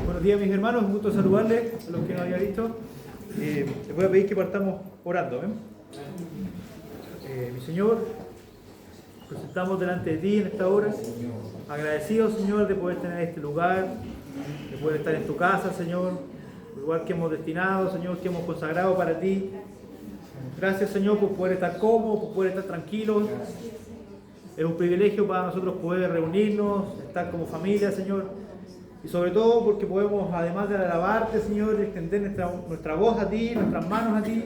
Buenos días, mis hermanos, un gusto saludarles a los que no había visto. Les voy a pedir que partamos orando. Mi Señor, nos presentamos delante de ti en esta hora, agradecidos, Señor, de poder tener este lugar, de poder estar en tu casa, Señor, el lugar que hemos destinado, Señor, que hemos consagrado para ti. Gracias, Señor, por poder estar cómodos, por poder estar tranquilos. Es un privilegio para nosotros poder reunirnos, estar como familia, Señor. Y sobre todo porque podemos, además de alabarte, Señor, extender nuestra voz a ti, nuestras manos a ti.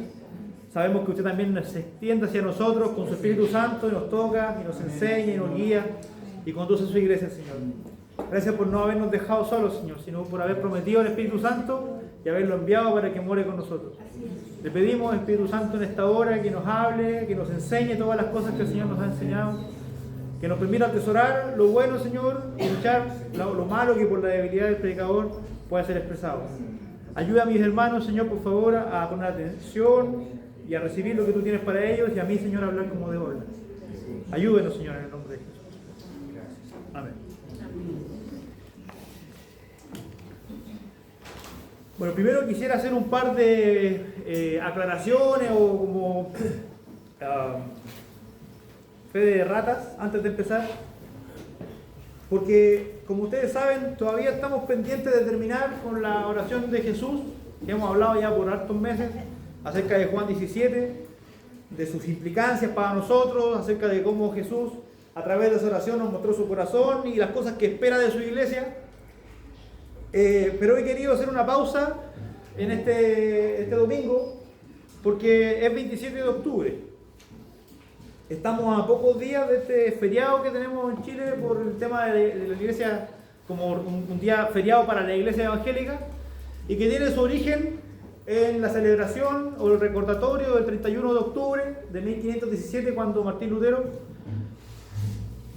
Sabemos que usted también nos extiende hacia nosotros con su Espíritu Santo y nos toca, y nos enseña y nos guía y conduce a su iglesia, Señor. Gracias por no habernos dejado solos, Señor, sino por haber prometido al Espíritu Santo y haberlo enviado para que muere con nosotros. Le pedimos, Espíritu Santo, en esta hora que nos hable, que nos enseñe todas las cosas que el Señor nos ha enseñado. Que nos permita atesorar lo bueno, Señor, y luchar lo malo que por la debilidad del predicador puede ser expresado. Ayuda a mis hermanos, Señor, por favor, a poner atención y a recibir lo que tú tienes para ellos, y a mí, Señor, a hablar como debo hablar. Ayúdenos, Señor, en el nombre de Jesús. Amén. Bueno, primero quisiera hacer un par de aclaraciones o como... fe de ratas antes de empezar, porque como ustedes saben todavía estamos pendientes de terminar con la oración de Jesús, que hemos hablado ya por hartos meses acerca de Juan 17, de sus implicancias para nosotros, acerca de cómo Jesús a través de esa oración nos mostró su corazón y las cosas que espera de su iglesia. Pero he querido hacer una pausa en este domingo porque es 27 de octubre. Estamos a pocos días de este feriado que tenemos en Chile por el tema de la iglesia, como un día feriado para la iglesia evangélica, y que tiene su origen en la celebración o el recordatorio del 31 de octubre de 1517, cuando Martín Lutero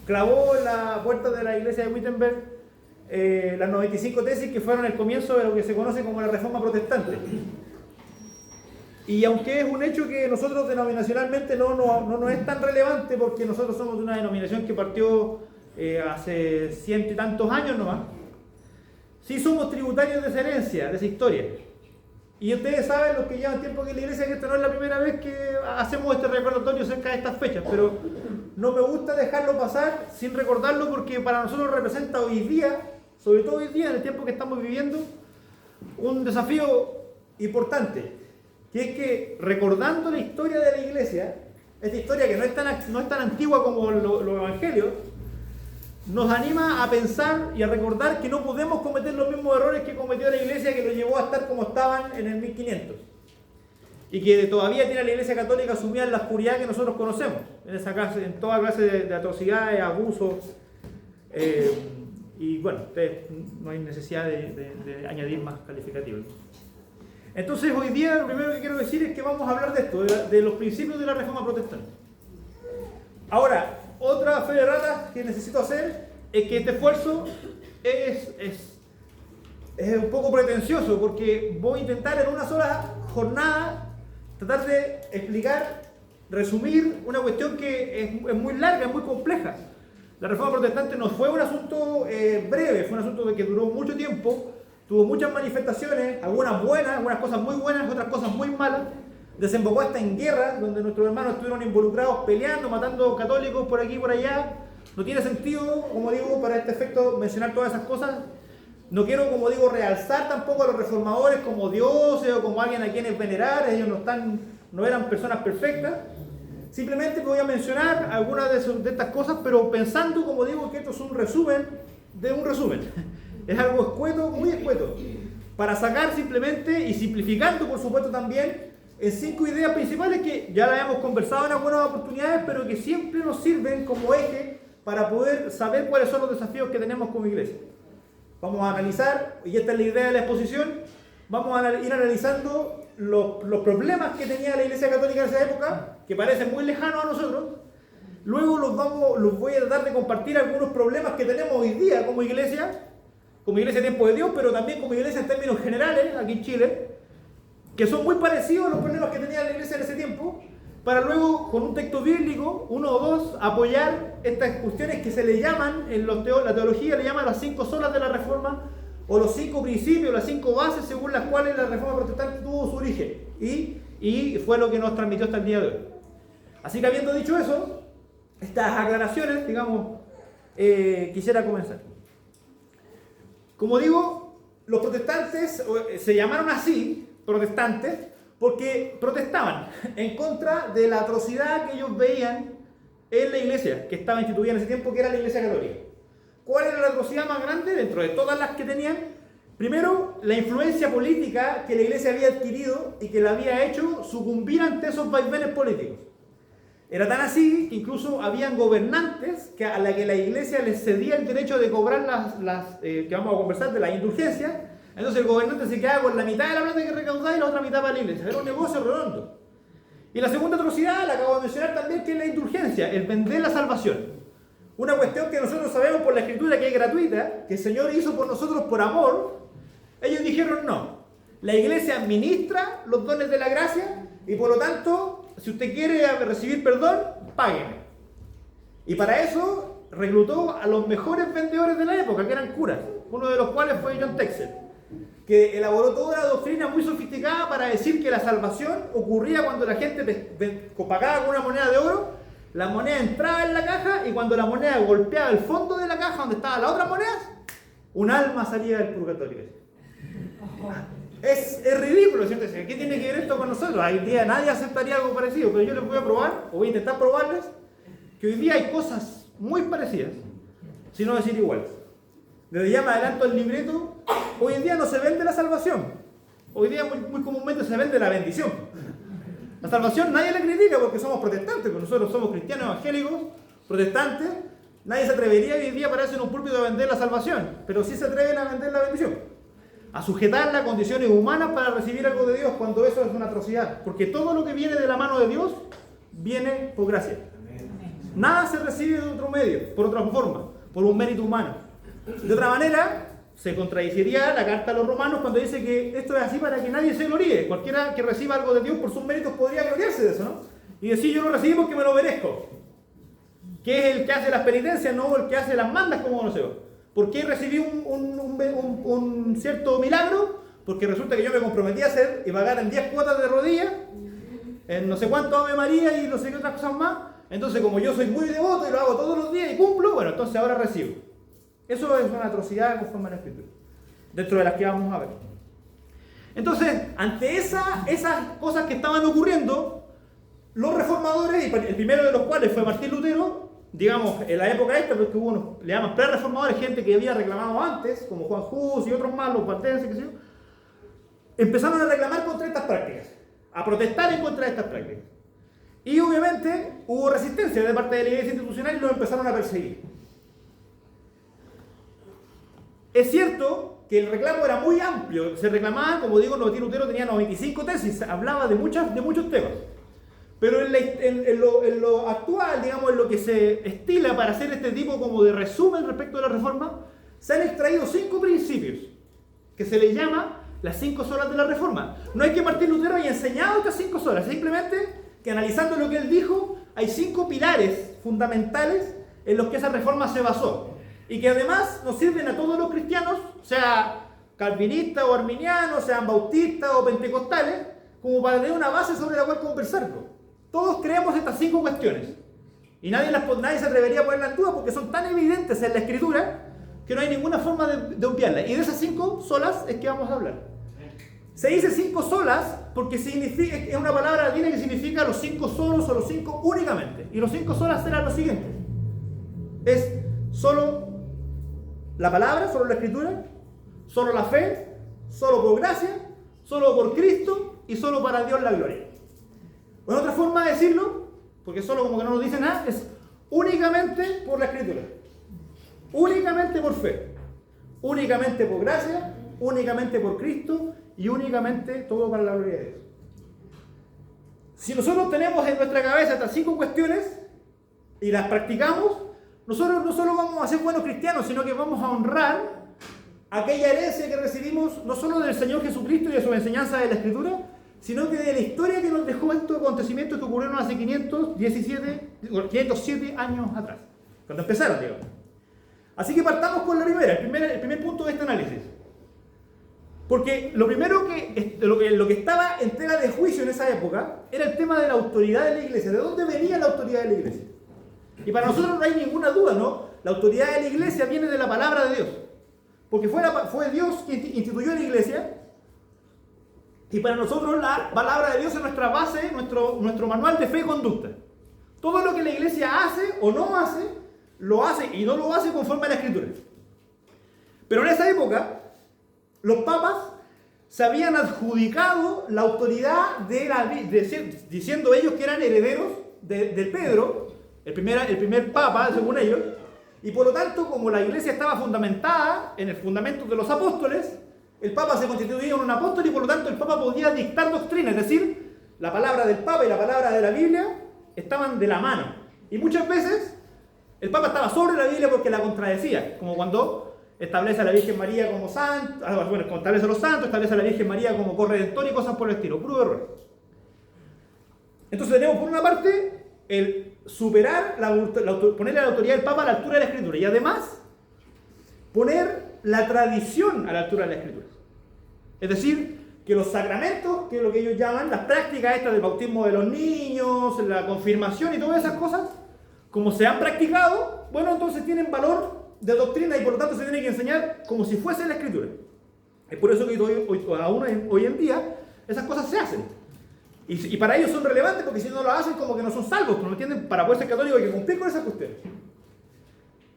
clavó en la puerta de la iglesia de Wittenberg las 95 tesis que fueron el comienzo de lo que se conoce como la Reforma Protestante. Y aunque es un hecho que nosotros denominacionalmente no es tan relevante, porque nosotros somos de una denominación que partió hace 100 y tantos años nomás, sí somos tributarios de esa herencia, de esa historia. Y ustedes saben, los que llevan tiempo aquí en la iglesia, que esta no es la primera vez que hacemos este recordatorio cerca de estas fechas, pero no me gusta dejarlo pasar sin recordarlo, porque para nosotros representa hoy día, sobre todo hoy día, en el tiempo que estamos viviendo, un desafío importante. Que es que, recordando la historia de la iglesia, esta historia que no es tan antigua como los evangelios, nos anima a pensar y a recordar que no podemos cometer los mismos errores que cometió la iglesia, que lo llevó a estar como estaban en el 1500. Y que todavía tiene la iglesia católica sumida en la oscuridad que nosotros conocemos, en toda clase de atrocidades, abusos. Y bueno, no hay necesidad de añadir más calificativos. Entonces, hoy día lo primero que quiero decir es que vamos a hablar de esto, de los principios de la Reforma Protestante. Ahora, otra fe de ratas que necesito hacer es que este esfuerzo es un poco pretencioso, porque voy a intentar en una sola jornada tratar de explicar, resumir una cuestión que es muy larga, es muy compleja. La Reforma Protestante no fue un asunto breve, fue un asunto que duró mucho tiempo. Tuvo muchas manifestaciones, algunas buenas, algunas cosas muy buenas, otras cosas muy malas. Desembocó hasta en guerra, donde nuestros hermanos estuvieron involucrados peleando, matando católicos por aquí y por allá. No tiene sentido, como digo, para este efecto mencionar todas esas cosas. No quiero, como digo, realzar tampoco a los reformadores como dioses o como alguien a quienes venerar. Ellos no eran personas perfectas. Simplemente voy a mencionar algunas de estas cosas, pero pensando, como digo, que esto es un resumen de un resumen. Es algo escueto, muy escueto, para sacar simplemente y simplificando, por supuesto, también en 5 ideas principales que ya las hemos conversado en algunas oportunidades, pero que siempre nos sirven como eje para poder saber cuáles son los desafíos que tenemos como iglesia. Vamos a analizar, y esta es la idea de la exposición, vamos a ir analizando los problemas que tenía la Iglesia Católica en esa época, que parecen muy lejanos a nosotros. Luego los voy a tratar de compartir algunos problemas que tenemos hoy día como iglesia Tiempo de Dios, pero también como iglesia en términos generales aquí en Chile. que son muy parecidos a los problemas que tenía la iglesia en ese tiempo, para luego, con un texto bíblico, uno o dos, apoyar estas cuestiones que se le llaman, la teología le llama las 5 solas de la Reforma, o los 5 principios, las 5 bases según las cuales la Reforma Protestante tuvo su origen, y fue lo que nos transmitió hasta el día de hoy. Así que habiendo dicho eso, estas aclaraciones, digamos, quisiera comenzar. Como digo, los protestantes se llamaron así, protestantes, porque protestaban en contra de la atrocidad que ellos veían en la iglesia que estaba instituida en ese tiempo, que era la iglesia católica. ¿Cuál era la atrocidad más grande dentro de todas las que tenían? Primero, la influencia política que la iglesia había adquirido y que la había hecho sucumbir ante esos vaivenes políticos. Era tan así que incluso habían gobernantes a la que la iglesia les cedía el derecho de cobrar que vamos a conversar, de las indulgencias. Entonces el gobernante se quedaba con la mitad de la plata que recaudaba y la otra mitad para la iglesia. Era un negocio redondo. Y la segunda atrocidad, la acabo de mencionar también, que es la indulgencia, el vender la salvación. Una cuestión que nosotros sabemos por la Escritura que es gratuita, que el Señor hizo por nosotros por amor. Ellos dijeron no. La iglesia administra los dones de la gracia y por lo tanto, si usted quiere recibir perdón, págueme. Y para eso reclutó a los mejores vendedores de la época, que eran curas, uno de los cuales fue John Texel, que elaboró toda una doctrina muy sofisticada para decir que la salvación ocurría cuando la gente pagaba con una moneda de oro, la moneda entraba en la caja y cuando la moneda golpeaba el fondo de la caja donde estaban las otras monedas, un alma salía del purgatorio. Es ridículo, ¿cierto? ¿Qué tiene que ver esto con nosotros? Hoy día nadie aceptaría algo parecido, pero yo les voy a probar, o voy a intentar probarles, que hoy día hay cosas muy parecidas, si no decir iguales. Desde ya me adelanto el libreto, hoy en día no se vende la salvación. Hoy día muy comúnmente se vende la bendición. La salvación nadie la critica porque somos protestantes, porque nosotros somos cristianos evangélicos, protestantes. Nadie se atrevería hoy en día a pararse en un púlpito a vender la salvación, pero sí se atreven a vender la bendición, a sujetarla a condiciones humanas para recibir algo de Dios, cuando eso es una atrocidad. Porque todo lo que viene de la mano de Dios viene por gracia. Nada se recibe de otro medio, por otra forma, por un mérito humano. De otra manera, se contradeciría la carta a los romanos cuando dice que esto es así para que nadie se gloríe. Cualquiera que reciba algo de Dios por sus méritos podría gloriarse de eso, ¿no? Y decir, yo lo recibí porque me lo merezco. ¿Qué es el que hace las penitencias, no el que hace las mandas como conocemos? ¿Por qué recibí un cierto milagro? Porque resulta que yo me comprometí a hacer y pagar en 10 cuotas de rodillas, en no sé cuánto Ave María y no sé qué otras cosas más. Entonces, como yo soy muy devoto y lo hago todos los días y cumplo, bueno, entonces ahora recibo. Eso es una atrocidad conforme a la Escritura, dentro de las que vamos a ver. Entonces, ante esas cosas que estaban ocurriendo, los reformadores, y el primero de los cuales fue Martín Lutero, digamos, en la época esta, porque hubo unos, le llaman pre-reformadores, gente que había reclamado antes, como Juan Hus y otros más, los valdenses, qué sé yo, empezaron a reclamar contra estas prácticas, a protestar en contra de estas prácticas. Y obviamente hubo resistencia de parte de la iglesia institucional y los empezaron a perseguir. Es cierto que el reclamo era muy amplio, se reclamaban, como digo, Martín Lutero tenía 95 tesis, hablaba de muchos temas. Pero en lo actual, digamos, en lo que se estila para hacer este tipo como de resumen respecto a la Reforma, se han extraído 5 principios, que se les llama las 5 solas de la Reforma. No es que Martín Lutero haya enseñado estas 5 solas, simplemente que analizando lo que él dijo, hay 5 pilares fundamentales en los que esa Reforma se basó. Y que además nos sirven a todos los cristianos, sea calvinistas o arminianos, sean bautistas o pentecostales, como para tener una base sobre la cual conversarlo. Todos creemos estas 5 cuestiones. Y nadie se atrevería a ponerlas en duda porque son tan evidentes en la Escritura que no hay ninguna forma de obviarlas. Y de esas 5 solas es que vamos a hablar. Se dice 5 solas porque es una palabra latina que significa los 5 solos o los 5 únicamente. Y los 5 solas serán los siguientes. Es solo la palabra, solo la Escritura, solo la fe, solo por gracia, solo por Cristo y solo para Dios la gloria. Bueno, otra forma de decirlo, porque solo como que no nos dice nada, es únicamente por la Escritura, únicamente por fe, únicamente por gracia, únicamente por Cristo y únicamente todo para la gloria de Dios. Si nosotros tenemos en nuestra cabeza estas 5 cuestiones y las practicamos, nosotros no solo vamos a ser buenos cristianos, sino que vamos a honrar aquella herencia que recibimos no solo del Señor Jesucristo y de su enseñanza de la Escritura, sino que de la historia que nos dejó estos acontecimientos que ocurrieron hace 507 años atrás, cuando empezaron, digamos. Así que partamos con la primera, el primer punto de este análisis. Porque lo primero lo que estaba en tela de juicio en esa época era el tema de la autoridad de la iglesia. ¿De dónde venía la autoridad de la iglesia? Y para nosotros no hay ninguna duda, ¿no? La autoridad de la iglesia viene de la palabra de Dios. Porque fue Dios quien instituyó la iglesia. Y para nosotros la palabra de Dios es nuestra base, nuestro manual de fe y conducta. Todo lo que la iglesia hace o no hace, lo hace y no lo hace conforme a la Escritura. Pero en esa época, los papas se habían adjudicado la autoridad diciendo ellos que eran herederos de Pedro, el primer papa, según ellos, y por lo tanto, como la iglesia estaba fundamentada en el fundamento de los apóstoles, el papa se constituía en un apóstol y por lo tanto el papa podía dictar doctrina, es decir, la palabra del papa y la palabra de la Biblia estaban de la mano. Y muchas veces el papa estaba sobre la Biblia porque la contradecía, como cuando establece a la Virgen María como santa, bueno, establece a los santos, establece a la Virgen María como corredentor y cosas por el estilo, puro error. Entonces tenemos por una parte el superar, ponerle la autoridad del Papa a la altura de la Escritura y además poner la tradición a la altura de la Escritura. Es decir, que los sacramentos, que es lo que ellos llaman, las prácticas estas del bautismo de los niños, la confirmación y todas esas cosas, como se han practicado, bueno, entonces tienen valor de doctrina y por lo tanto se tiene que enseñar como si fuese la Escritura. Es por eso que hoy en día esas cosas se hacen. Y para ellos son relevantes porque si no lo hacen como que no son salvos, ¿no entienden? Para poder ser católico hay que cumplir con esas cuestiones.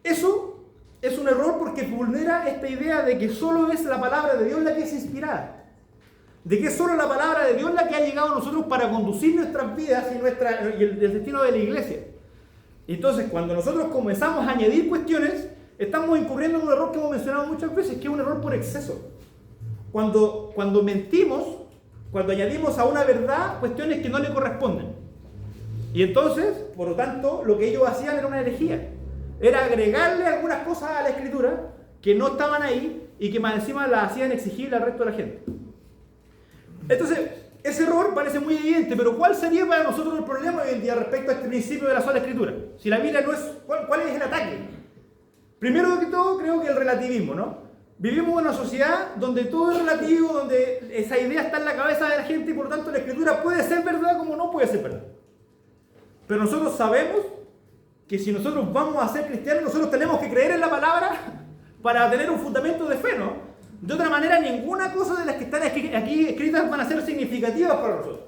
Eso es un error porque vulnera esta idea de que solo es la palabra de Dios la que es inspirada. De que es solo la palabra de Dios la que ha llegado a nosotros para conducir nuestras vidas y el destino de la iglesia. Entonces, cuando nosotros comenzamos a añadir cuestiones, estamos incurriendo en un error que hemos mencionado muchas veces, que es un error por exceso. Cuando mentimos, cuando añadimos a una verdad cuestiones que no le corresponden. Y entonces, por lo tanto, lo que ellos hacían era una herejía. Era agregarle algunas cosas a la Escritura que no estaban ahí y que más encima las hacían exigible al resto de la gente. Entonces, ese error parece muy evidente, pero ¿cuál sería para nosotros el problema hoy en día respecto a este principio de la sola Escritura? Si la Biblia no es... ¿Cuál es el ataque? Primero que todo, creo que el relativismo, ¿no? Vivimos en una sociedad donde todo es relativo, donde esa idea está en la cabeza de la gente y por lo tanto la Escritura puede ser verdad como no puede ser verdad. Pero nosotros sabemos que si nosotros vamos a ser cristianos, nosotros tenemos que creer en la palabra para tener un fundamento de fe, ¿no? De otra manera, ninguna cosa de las que están aquí escritas van a ser significativas para nosotros.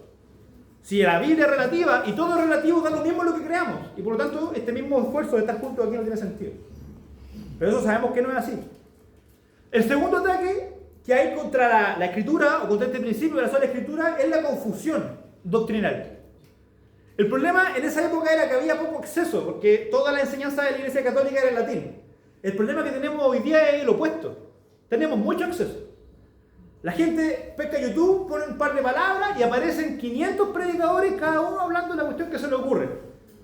Si la Biblia es relativa y todo es relativo, da lo mismo lo que creamos. Y por lo tanto, este mismo esfuerzo de estar juntos aquí no tiene sentido. Pero eso sabemos que no es así. El segundo ataque que hay contra la Escritura, o contra este principio de la sola Escritura, es la confusión doctrinal. El problema en esa época era que había poco acceso, porque toda la enseñanza de la Iglesia Católica era en latín. El problema que tenemos hoy día es el opuesto. Tenemos mucho acceso. La gente pesca YouTube, pone un par de palabras y aparecen 500 predicadores, cada uno hablando de la cuestión que se le ocurre.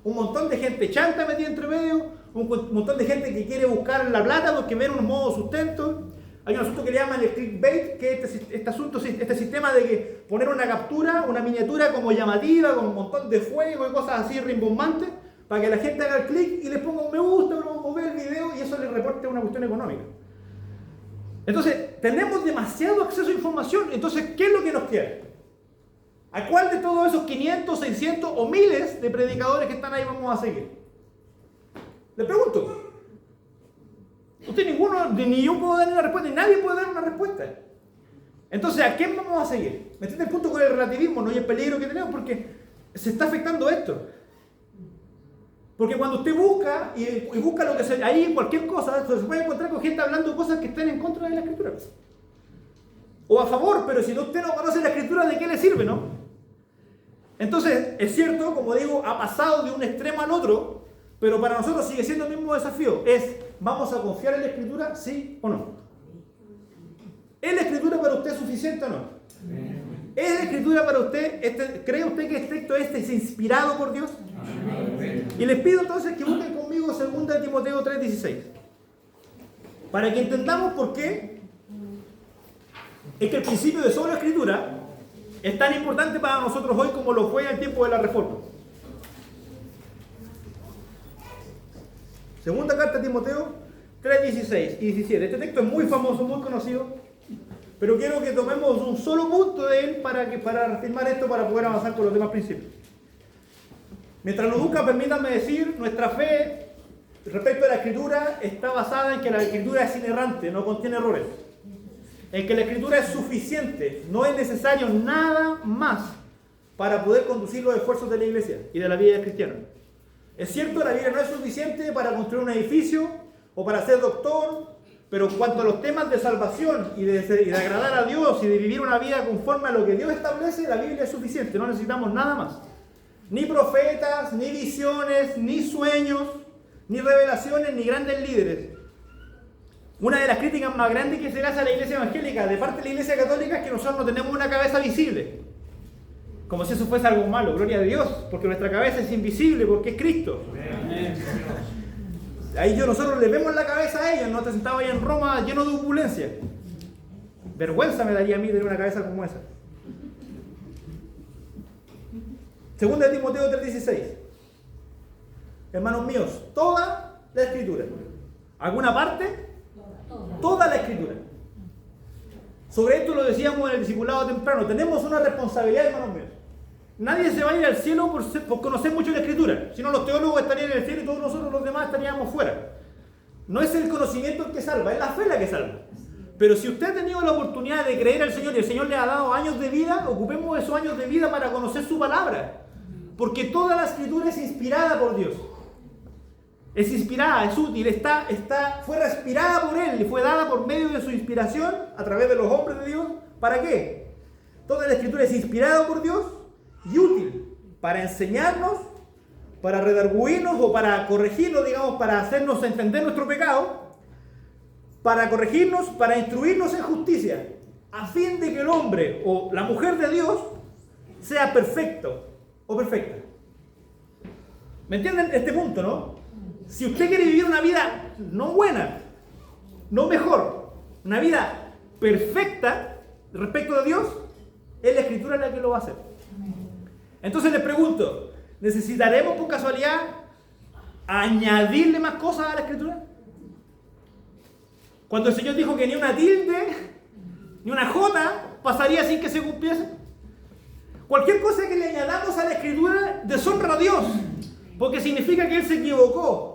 Un montón de gente chanta metida entre medio, un montón de gente que quiere buscar la plata porque ven un modo sustento. Hay un asunto que le llaman el clickbait, que es este sistema de que poner una captura, una miniatura como llamativa, con un montón de fuego y cosas así rimbombantes, para que la gente haga el clic y le ponga un me gusta o vea el video y eso le reporte una cuestión económica. Entonces, tenemos demasiado acceso a información. Entonces, ¿qué es lo que nos queda? ¿A cuál de todos esos 500, 600 o miles de predicadores que están ahí vamos a seguir? Le pregunto. Usted ninguno, ni yo puedo dar una respuesta, ni nadie puede dar una respuesta. Entonces, ¿a quién vamos a seguir? ¿Me entiende el punto con el relativismo, no? Y el peligro que tenemos, porque se está afectando esto. Porque cuando usted busca, y busca lo que sea, ahí cualquier cosa, se puede encontrar con gente hablando cosas que estén en contra de la Escritura. O a favor, pero si usted no conoce la Escritura, ¿de qué le sirve, no? Entonces, es cierto, como digo, ha pasado de un extremo al otro, pero para nosotros sigue siendo el mismo desafío. ¿Vamos a confiar en la Escritura, sí o no? ¿Es la Escritura para usted suficiente o no? ¿Es la Escritura para usted, cree usted que este texto es inspirado por Dios? Y les pido entonces que busquen conmigo 2 Timoteo 3:16. Para que entendamos por qué es que el principio de sola Escritura es tan importante para nosotros hoy como lo fue en el tiempo de la Reforma. Segunda carta a Timoteo 3:16 y 17. Este texto es muy famoso, muy conocido, pero quiero que tomemos un solo punto de él para afirmar esto, para poder avanzar con los demás principios. Mientras lo busca, permítanme decir, nuestra fe respecto a la Escritura está basada en que la Escritura es inerrante, no contiene errores. En que la Escritura es suficiente, no es necesario nada más para poder conducir los esfuerzos de la Iglesia y de la vida cristiana. Es cierto, la Biblia no es suficiente para construir un edificio o para ser doctor, pero en cuanto a los temas de salvación y de agradar a Dios y de vivir una vida conforme a lo que Dios establece, la Biblia es suficiente, no necesitamos nada más. Ni profetas, ni visiones, ni sueños, ni revelaciones, ni grandes líderes. Una de las críticas más grandes que se le hace a la Iglesia evangélica de parte de la Iglesia católica es que nosotros no tenemos una cabeza visible. Como si eso fuese algo malo, gloria a Dios, porque nuestra cabeza es invisible, porque es Cristo. Ahí nosotros le vemos la cabeza a ellos, no te sentaba ahí en Roma lleno de opulencia. Vergüenza me daría a mí tener una cabeza como esa. Segunda de Timoteo 3:16. Hermanos míos, toda la Escritura. ¿Alguna parte? Toda la Escritura. Sobre esto lo decíamos en el discipulado temprano. Tenemos una responsabilidad, hermanos míos. Nadie se va a ir al cielo por conocer mucho la Escritura. Si no, los teólogos estarían en el cielo y todos nosotros los demás estaríamos fuera. No es el conocimiento el que salva, es la fe la que salva. Pero si usted ha tenido la oportunidad de creer al Señor y el Señor le ha dado años de vida, ocupemos esos años de vida para conocer su palabra. Porque toda la Escritura es inspirada por Dios. Es inspirada, es útil, fue respirada por Él y fue dada por medio de su inspiración a través de los hombres de Dios. ¿Para qué? Toda la Escritura es inspirada por Dios y útil para enseñarnos, para redarguirnos o para corregirnos, digamos, para hacernos entender nuestro pecado, para corregirnos, para instruirnos en justicia, a fin de que el hombre o la mujer de Dios sea perfecto o perfecta. ¿Me entienden este punto, no? Si usted quiere vivir una vida no buena, no mejor, una vida perfecta respecto de Dios, es la Escritura la que lo va a hacer. Entonces les pregunto, ¿necesitaremos por casualidad añadirle más cosas a la Escritura? Cuando el Señor dijo que ni una tilde, ni una jota pasaría sin que se cumpliese. Cualquier cosa que le añadamos a la Escritura deshonra a Dios, porque significa que Él se equivocó.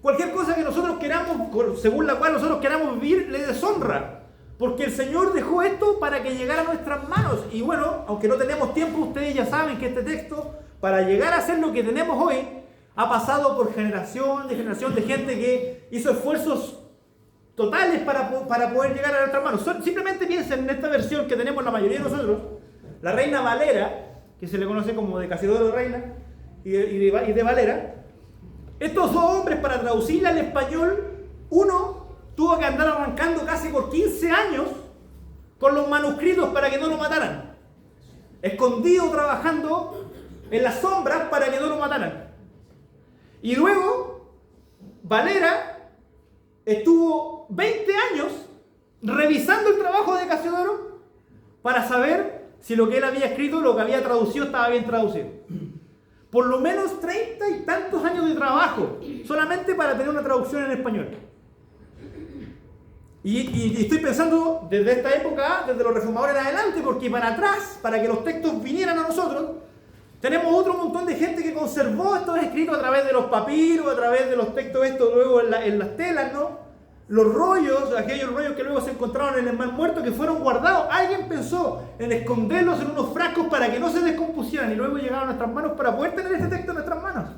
Cualquier cosa que nosotros queramos, según la cual nosotros queramos vivir, le deshonra. Porque el Señor dejó esto para que llegara a nuestras manos. Y bueno, aunque no tenemos tiempo, ustedes ya saben que este texto, para llegar a ser lo que tenemos hoy, ha pasado por generación de gente que hizo esfuerzos totales para poder llegar a nuestras manos. Simplemente piensen en esta versión que tenemos la mayoría de nosotros, la Reina Valera, que se le conoce como de Casiodoro Reina y de Valera. Estos dos hombres, para traducirla al español, uno tuvo que andar arrancando casi por 15 años con los manuscritos para que no lo mataran. Escondido trabajando en las sombras para que no lo mataran. Y luego, Valera estuvo 20 años revisando el trabajo de Casiodoro para saber si lo que él había escrito, lo que había traducido, estaba bien traducido. Por lo menos 30 y tantos años de trabajo, solamente para tener una traducción en español. Y estoy pensando desde esta época, desde los reformadores en adelante, porque para atrás, para que los textos vinieran a nosotros, tenemos otro montón de gente que conservó estos escritos a través de los papiros, a través de los textos estos luego en las telas, ¿no? Los rollos, aquellos rollos que luego se encontraron en el Mar Muerto, que fueron guardados. Alguien pensó en esconderlos en unos frascos para que no se descompusieran y luego llegaron a nuestras manos para poder tener este texto en nuestras manos.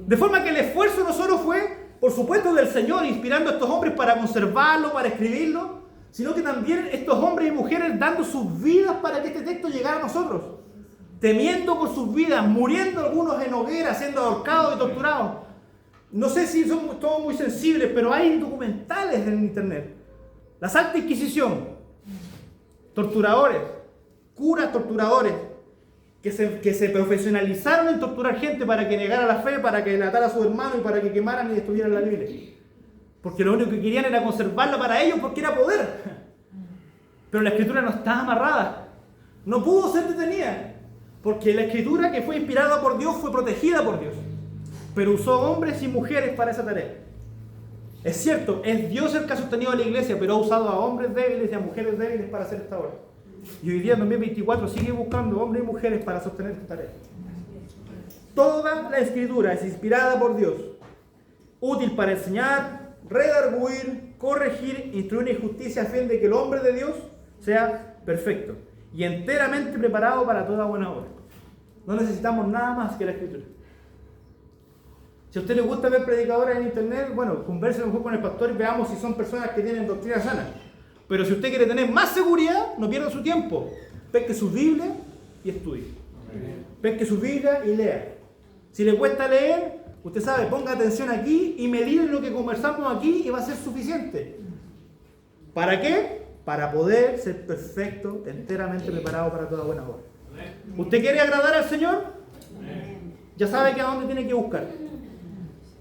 De forma que el esfuerzo no solo fue, por supuesto, del Señor inspirando a estos hombres para conservarlo, para escribirlo, sino que también estos hombres y mujeres dando sus vidas para que este texto llegara a nosotros, temiendo por sus vidas, muriendo algunos en hoguera, siendo ahorcados y torturados. No sé si somos todos muy sensibles, pero hay documentales en internet. La Santa Inquisición, torturadores, curas torturadores, que se profesionalizaron en torturar gente para que negara la fe, para que matara a su hermano y para que quemaran y destruyeran la Biblia. Porque lo único que querían era conservarla para ellos porque era poder. Pero la Escritura no está amarrada. No pudo ser detenida, porque la escritura que fue inspirada por Dios fue protegida por Dios, pero usó hombres y mujeres para esa tarea. Es cierto, es Dios el que ha sostenido a la iglesia, pero ha usado a hombres débiles y a mujeres débiles para hacer esta obra. Y hoy día en 2024 sigue buscando hombres y mujeres para sostener esta tarea. Toda la escritura es inspirada por Dios, útil para enseñar, redarguir, corregir, instruir en justicia, a fin de que el hombre de Dios sea perfecto y enteramente preparado para toda buena obra. No necesitamos nada más que la escritura. Si a usted le gusta ver predicadores en internet, bueno, converse un poco con el pastor y veamos si son personas que tienen doctrina sana. Pero si usted quiere tener más seguridad, no pierda su tiempo. Pesque su Biblia y estudie. Pesque su Biblia y lea. Si le cuesta leer, usted sabe, ponga atención aquí y medir lo que conversamos aquí y va a ser suficiente. ¿Para qué? Para poder ser perfecto, enteramente preparado para toda buena obra. ¿Usted quiere agradar al Señor? Ya sabe que a dónde tiene que buscar.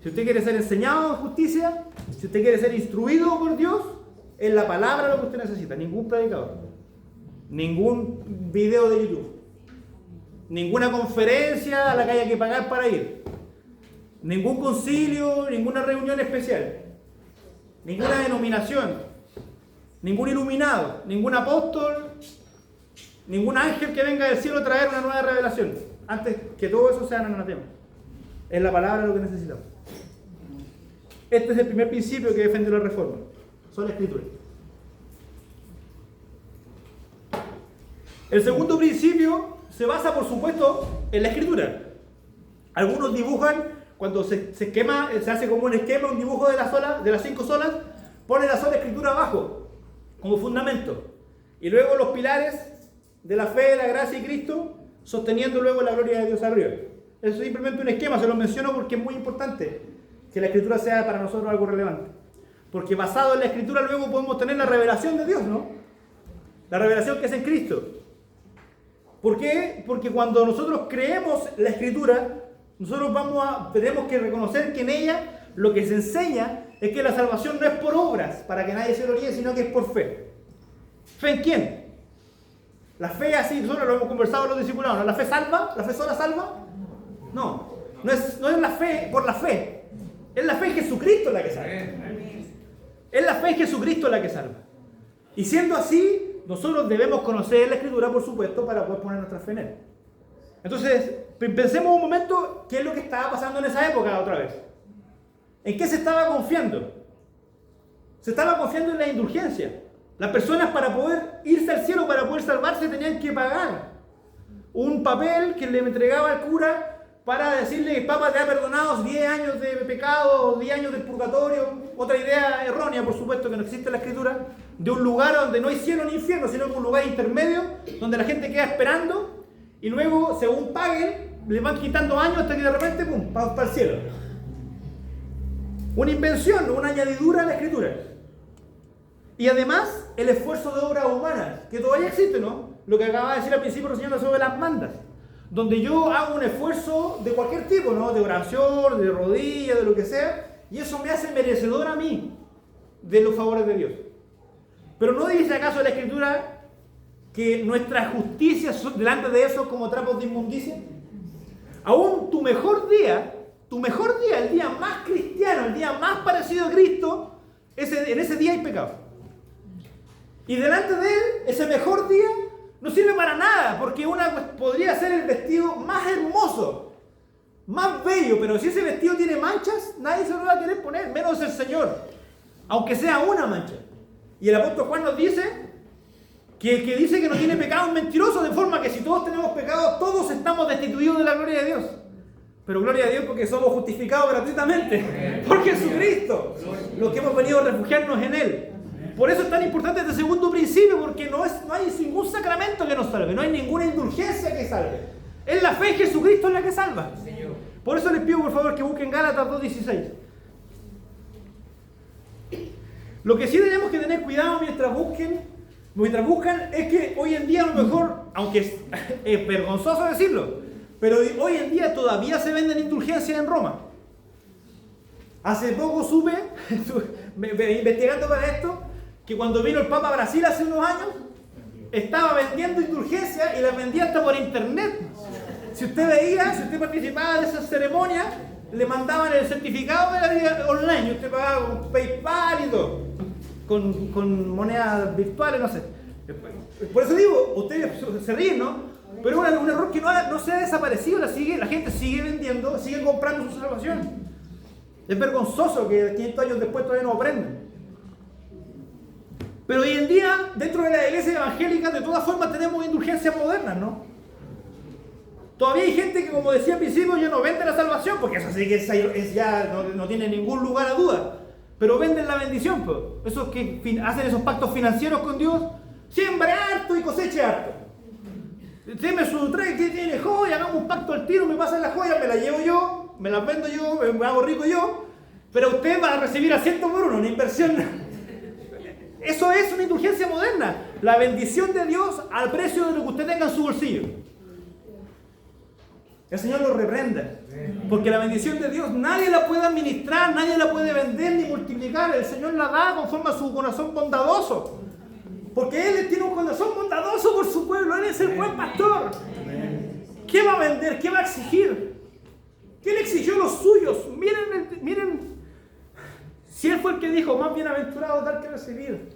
Si usted quiere ser enseñado en justicia, si usted quiere ser instruido por Dios, es la palabra lo que usted necesita. Ningún predicador, ningún video de YouTube, ninguna conferencia a la que haya que pagar para ir, ningún concilio, ninguna reunión especial, ninguna denominación, ningún iluminado, ningún apóstol, ningún ángel que venga del cielo a traer una nueva revelación. Antes que todo eso sea anatema. Es la palabra lo que necesitamos. Este es el primer principio que defiende la reforma. Son las escrituras. El segundo principio se basa, por supuesto, en la escritura. Algunos dibujan, cuando se esquema, se hace como un esquema, un dibujo de las 5 solas, pone la sola escritura abajo, como fundamento. Y luego los pilares de la fe, la gracia y Cristo, sosteniendo luego la gloria de Dios arriba. Eso es simplemente un esquema, se lo menciono porque es muy importante que la escritura sea para nosotros algo relevante. Porque basado en la escritura luego podemos tener la revelación de Dios, ¿no? La revelación que es en Cristo. ¿Por qué? Porque cuando nosotros creemos la escritura, nosotros tenemos que reconocer que en ella lo que se enseña es que la salvación no es por obras, para que nadie se gloríe, sino que es por fe. ¿Fe en quién? La fe así, nosotros lo hemos conversado con los discipulados, ¿no? ¿La fe salva? ¿La fe sola salva? No es la fe por la fe. Es la fe en Jesucristo la que salva. Es la fe en Jesucristo la que salva. Y siendo así, nosotros debemos conocer la Escritura, por supuesto, para poder poner nuestra fe en Él. Entonces, pensemos un momento qué es lo que estaba pasando en esa época otra vez. ¿En qué se estaba confiando? Se estaba confiando en la indulgencia. Las personas, para poder irse al cielo, para poder salvarse, tenían que pagar un papel que le entregaba al cura para decirle: Papa, te ha perdonado 10 años de pecado, 10 años de purgatorio. Otra idea errónea, por supuesto, que no existe en la Escritura, de un lugar donde no hay cielo ni infierno, sino que un lugar intermedio, donde la gente queda esperando, y luego, según paguen, le van quitando años hasta que de repente, ¡pum!, para el cielo. Una invención, una añadidura a la Escritura. Y además, el esfuerzo de obras humanas, que todavía existe, ¿no? Lo que acababa de decir al principio el Señor sobre las mandas. Donde yo hago un esfuerzo de cualquier tipo, ¿no? De oración, de rodillas, de lo que sea, y eso me hace merecedor a mí de los favores de Dios. Pero ¿no dice acaso la Escritura que nuestras justicias delante de eso como trapos de inmundicia? Aún tu mejor día, el día más cristiano, el día más parecido a Cristo, en ese día hay pecado. Y delante de Él, ese mejor día no sirve para nada, porque podría ser el vestido más hermoso, más bello, pero si ese vestido tiene manchas, nadie se lo va a querer poner, menos el Señor, aunque sea una mancha. Y el apóstol Juan nos dice que el que dice que no tiene pecado es mentiroso, de forma que si todos tenemos pecado, todos estamos destituidos de la gloria de Dios. Pero gloria a Dios porque somos justificados gratuitamente por Jesucristo, los que hemos venido a refugiarnos en Él. Por eso es tan importante este segundo principio, porque no hay ningún sacramento que nos salve, no hay ninguna indulgencia que salve. Es la fe en Jesucristo la que salva. Por eso les pido por favor que busquen Gálatas 2:16. Lo que sí tenemos que tener cuidado mientras buscan es que hoy en día a lo mejor, aunque es vergonzoso decirlo, pero hoy en día todavía se venden indulgencias en Roma. Hace poco supe, investigando para esto, que cuando vino el Papa a Brasil hace unos años, estaba vendiendo indulgencias y las vendía hasta por internet. Si usted veía, si usted participaba de esas ceremonias, le mandaban el certificado de la vida online y usted pagaba con PayPal y todo, con monedas virtuales, no sé. Por eso digo, ustedes se ríen, ¿no? Pero es un error que no se ha desaparecido, la gente sigue vendiendo, sigue comprando su salvación. Es vergonzoso que 500 años después todavía no aprendan. Pero hoy en día, dentro de la iglesia evangélica, de todas formas tenemos indulgencias modernas, ¿no? Todavía hay gente que, como decía al principio, ya no vende la salvación, porque eso sí que ya no tiene ningún lugar a duda. Pero venden la bendición, pues. Esos que hacen esos pactos financieros con Dios, siembre harto y coseche harto. Deme su tren, ¿qué tiene joya? Hagamos un pacto al tiro, me pasan las joyas, me las llevo yo, me las vendo yo, me hago rico yo, pero usted va a recibir a 100 por uno, una inversión. Eso es una indulgencia moderna. La bendición de Dios al precio de lo que usted tenga en su bolsillo. El Señor lo reprenda. Porque la bendición de Dios nadie la puede administrar, nadie la puede vender ni multiplicar. El Señor la da conforme a su corazón bondadoso. Porque Él tiene un corazón bondadoso por su pueblo. Él es el buen pastor. ¿Qué va a vender? ¿Qué va a exigir? ¿Qué le exigió a los suyos? Miren. Si Él fue el que dijo, más bienaventurado dar que recibir.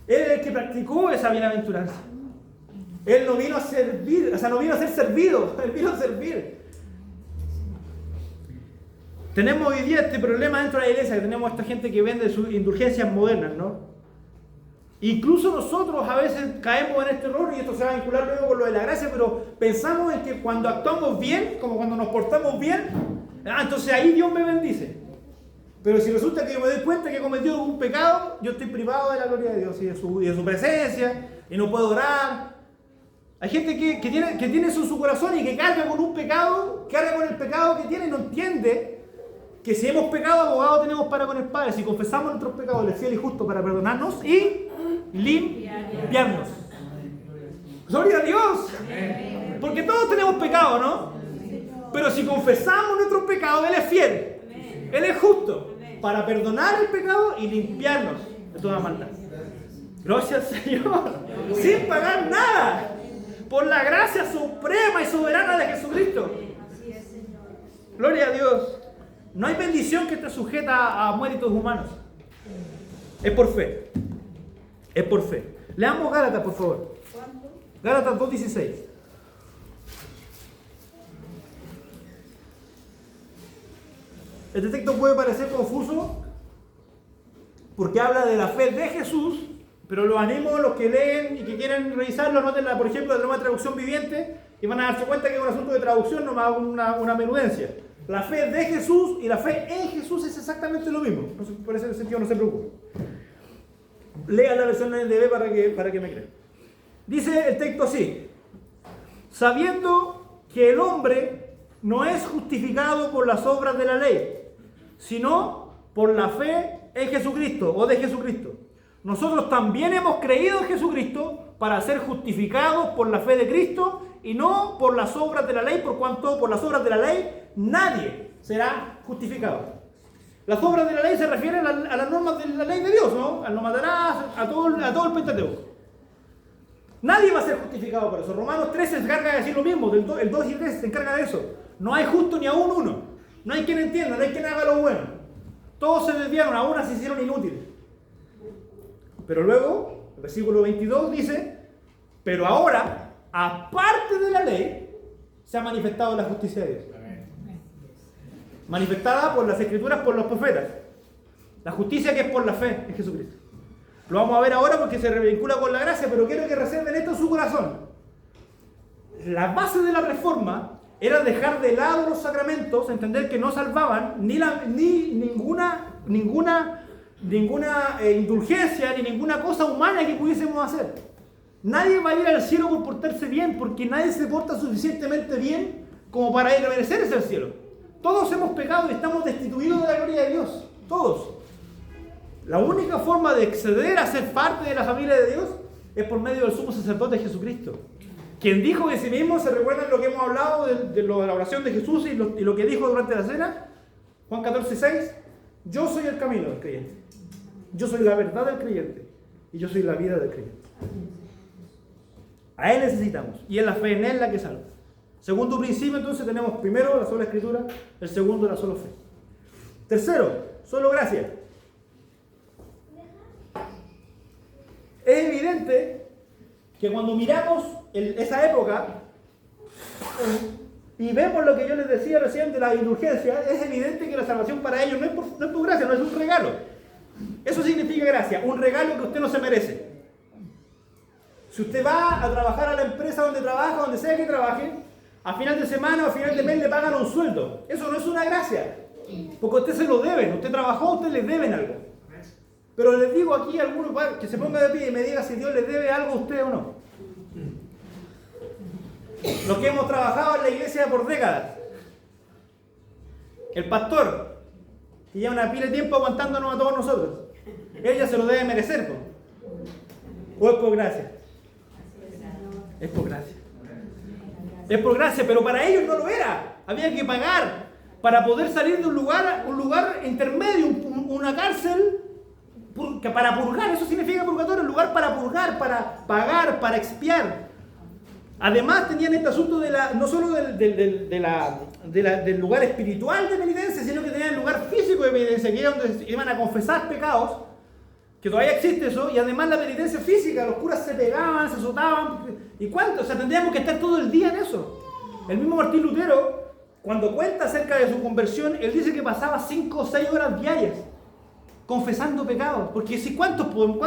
Él es el que practicó esa bienaventuranza. Él no vino a servir, no vino a ser servido, Él vino a servir. Tenemos hoy día este problema dentro de la iglesia, que tenemos esta gente que vende sus indulgencias modernas, ¿no? Incluso nosotros a veces caemos en este error, y esto se va a vincular luego con lo de la gracia, pero pensamos en que cuando actuamos bien, como cuando nos portamos bien, entonces ahí Dios me bendice. Pero si resulta que yo me doy cuenta que he cometido un pecado, yo estoy privado de la gloria de Dios y de su presencia, y no puedo orar. Hay gente que tiene eso en su corazón y que carga con un pecado, carga con el pecado que tiene y no entiende que si hemos pecado, abogado tenemos para con el Padre. Si confesamos nuestros pecados, Él es fiel y justo para perdonarnos y limpiarnos. ¡Gloria a Dios! Porque todos tenemos pecado, ¿no? Pero si confesamos nuestros pecados, Él es fiel. Él es justo para perdonar el pecado y limpiarnos de toda maldad. Gracias, Señor. Sin pagar nada. Por la gracia suprema y soberana de Jesucristo. Gloria a Dios. No hay bendición que esté sujeta a méritos humanos. Es por fe. Es por fe. Leamos Gálatas, por favor. Gálatas 2:16. Este texto puede parecer confuso porque habla de la fe de Jesús, pero los animo a los que leen y que quieren revisarlo, anotenla, por ejemplo, de la nueva traducción viviente, y van a darse cuenta que es un asunto de traducción, no más una menudencia. La fe de Jesús y la fe en Jesús es exactamente lo mismo. No sé, por ese sentido no se preocupen. Lea la versión NDB para que me crean. Dice el texto así: sabiendo que el hombre no es justificado por las obras de la ley, sino por la fe en Jesucristo o de Jesucristo. Nosotros también hemos creído en Jesucristo para ser justificados por la fe de Cristo y no por las obras de la ley, por cuanto por las obras de la ley nadie será justificado. Las obras de la ley se refieren a las normas de la ley de Dios, ¿no? Al no matarás, a todo el Pentateuco. Nadie va a ser justificado por eso. Romanos 13 se encarga de decir lo mismo, el 2 y el 3 se encarga de eso. No hay justo ni aún uno. No hay quien entienda, no hay quien haga lo bueno. Todos se desviaron, aún se hicieron inútiles. Pero luego, el versículo 22 dice: pero ahora, aparte de la ley, se ha manifestado la justicia de Dios. Manifestada por las Escrituras, por los profetas. La justicia que es por la fe en Jesucristo. Lo vamos a ver ahora porque se revincula con la gracia, pero quiero que reserven esto en su corazón. La base de la reforma era dejar de lado los sacramentos, entender que no salvaban ni ninguna indulgencia, ni ninguna cosa humana que pudiésemos hacer. Nadie va a ir al cielo por portarse bien, porque nadie se porta suficientemente bien como para ir a merecer ese cielo. Todos hemos pecado y estamos destituidos de la gloria de Dios. Todos. La única forma de acceder a ser parte de la familia de Dios es por medio del sumo sacerdote Jesucristo, quien dijo de sí mismo, ¿se recuerdan lo que hemos hablado de la oración de Jesús y lo que dijo durante la cena? Juan 14:6, yo soy el camino del creyente, yo soy la verdad del creyente y yo soy la vida del creyente. A Él necesitamos. Y es la fe en Él la que salva. Segundo principio, entonces, tenemos primero la sola Escritura, el segundo la sola fe. Tercero, solo gracia. Es evidente que cuando miramos esa época y vemos lo que yo les decía recién de la indulgencia, es evidente que la salvación para ellos no es por gracia, no es un regalo. Eso significa gracia, un regalo que usted no se merece. Si usted va a trabajar a la empresa donde trabaja, donde sea que trabaje, a final de semana o a final de mes le pagan un sueldo. Eso no es una gracia, porque usted se lo deben, usted trabajó, usted le deben algo. Pero les digo aquí a algunos que se ponga de pie y me diga si Dios le debe algo a usted o no. Los que hemos trabajado en la iglesia por décadas. El pastor, que lleva una pila de tiempo aguantándonos a todos nosotros. Él ya se lo debe merecer, ¿no? ¿O es por gracia? Es por gracia. Es por gracia, pero para ellos no lo era. Había que pagar para poder salir de un lugar intermedio, una cárcel, para purgar. Eso significa purgatorio, un lugar para purgar, para pagar, para expiar. Además tenían este asunto no solo del lugar espiritual de penitencia, sino que tenían el lugar físico de penitencia, que era donde iban a confesar pecados, que todavía existe eso, y además la penitencia física, los curas se pegaban, se azotaban, ¿y cuánto? O sea, tendríamos que estar todo el día en eso. El mismo Martín Lutero, cuando cuenta acerca de su conversión, él dice que pasaba 5 o 6 horas diarias confesando pecados, porque si ¿cuánto podemos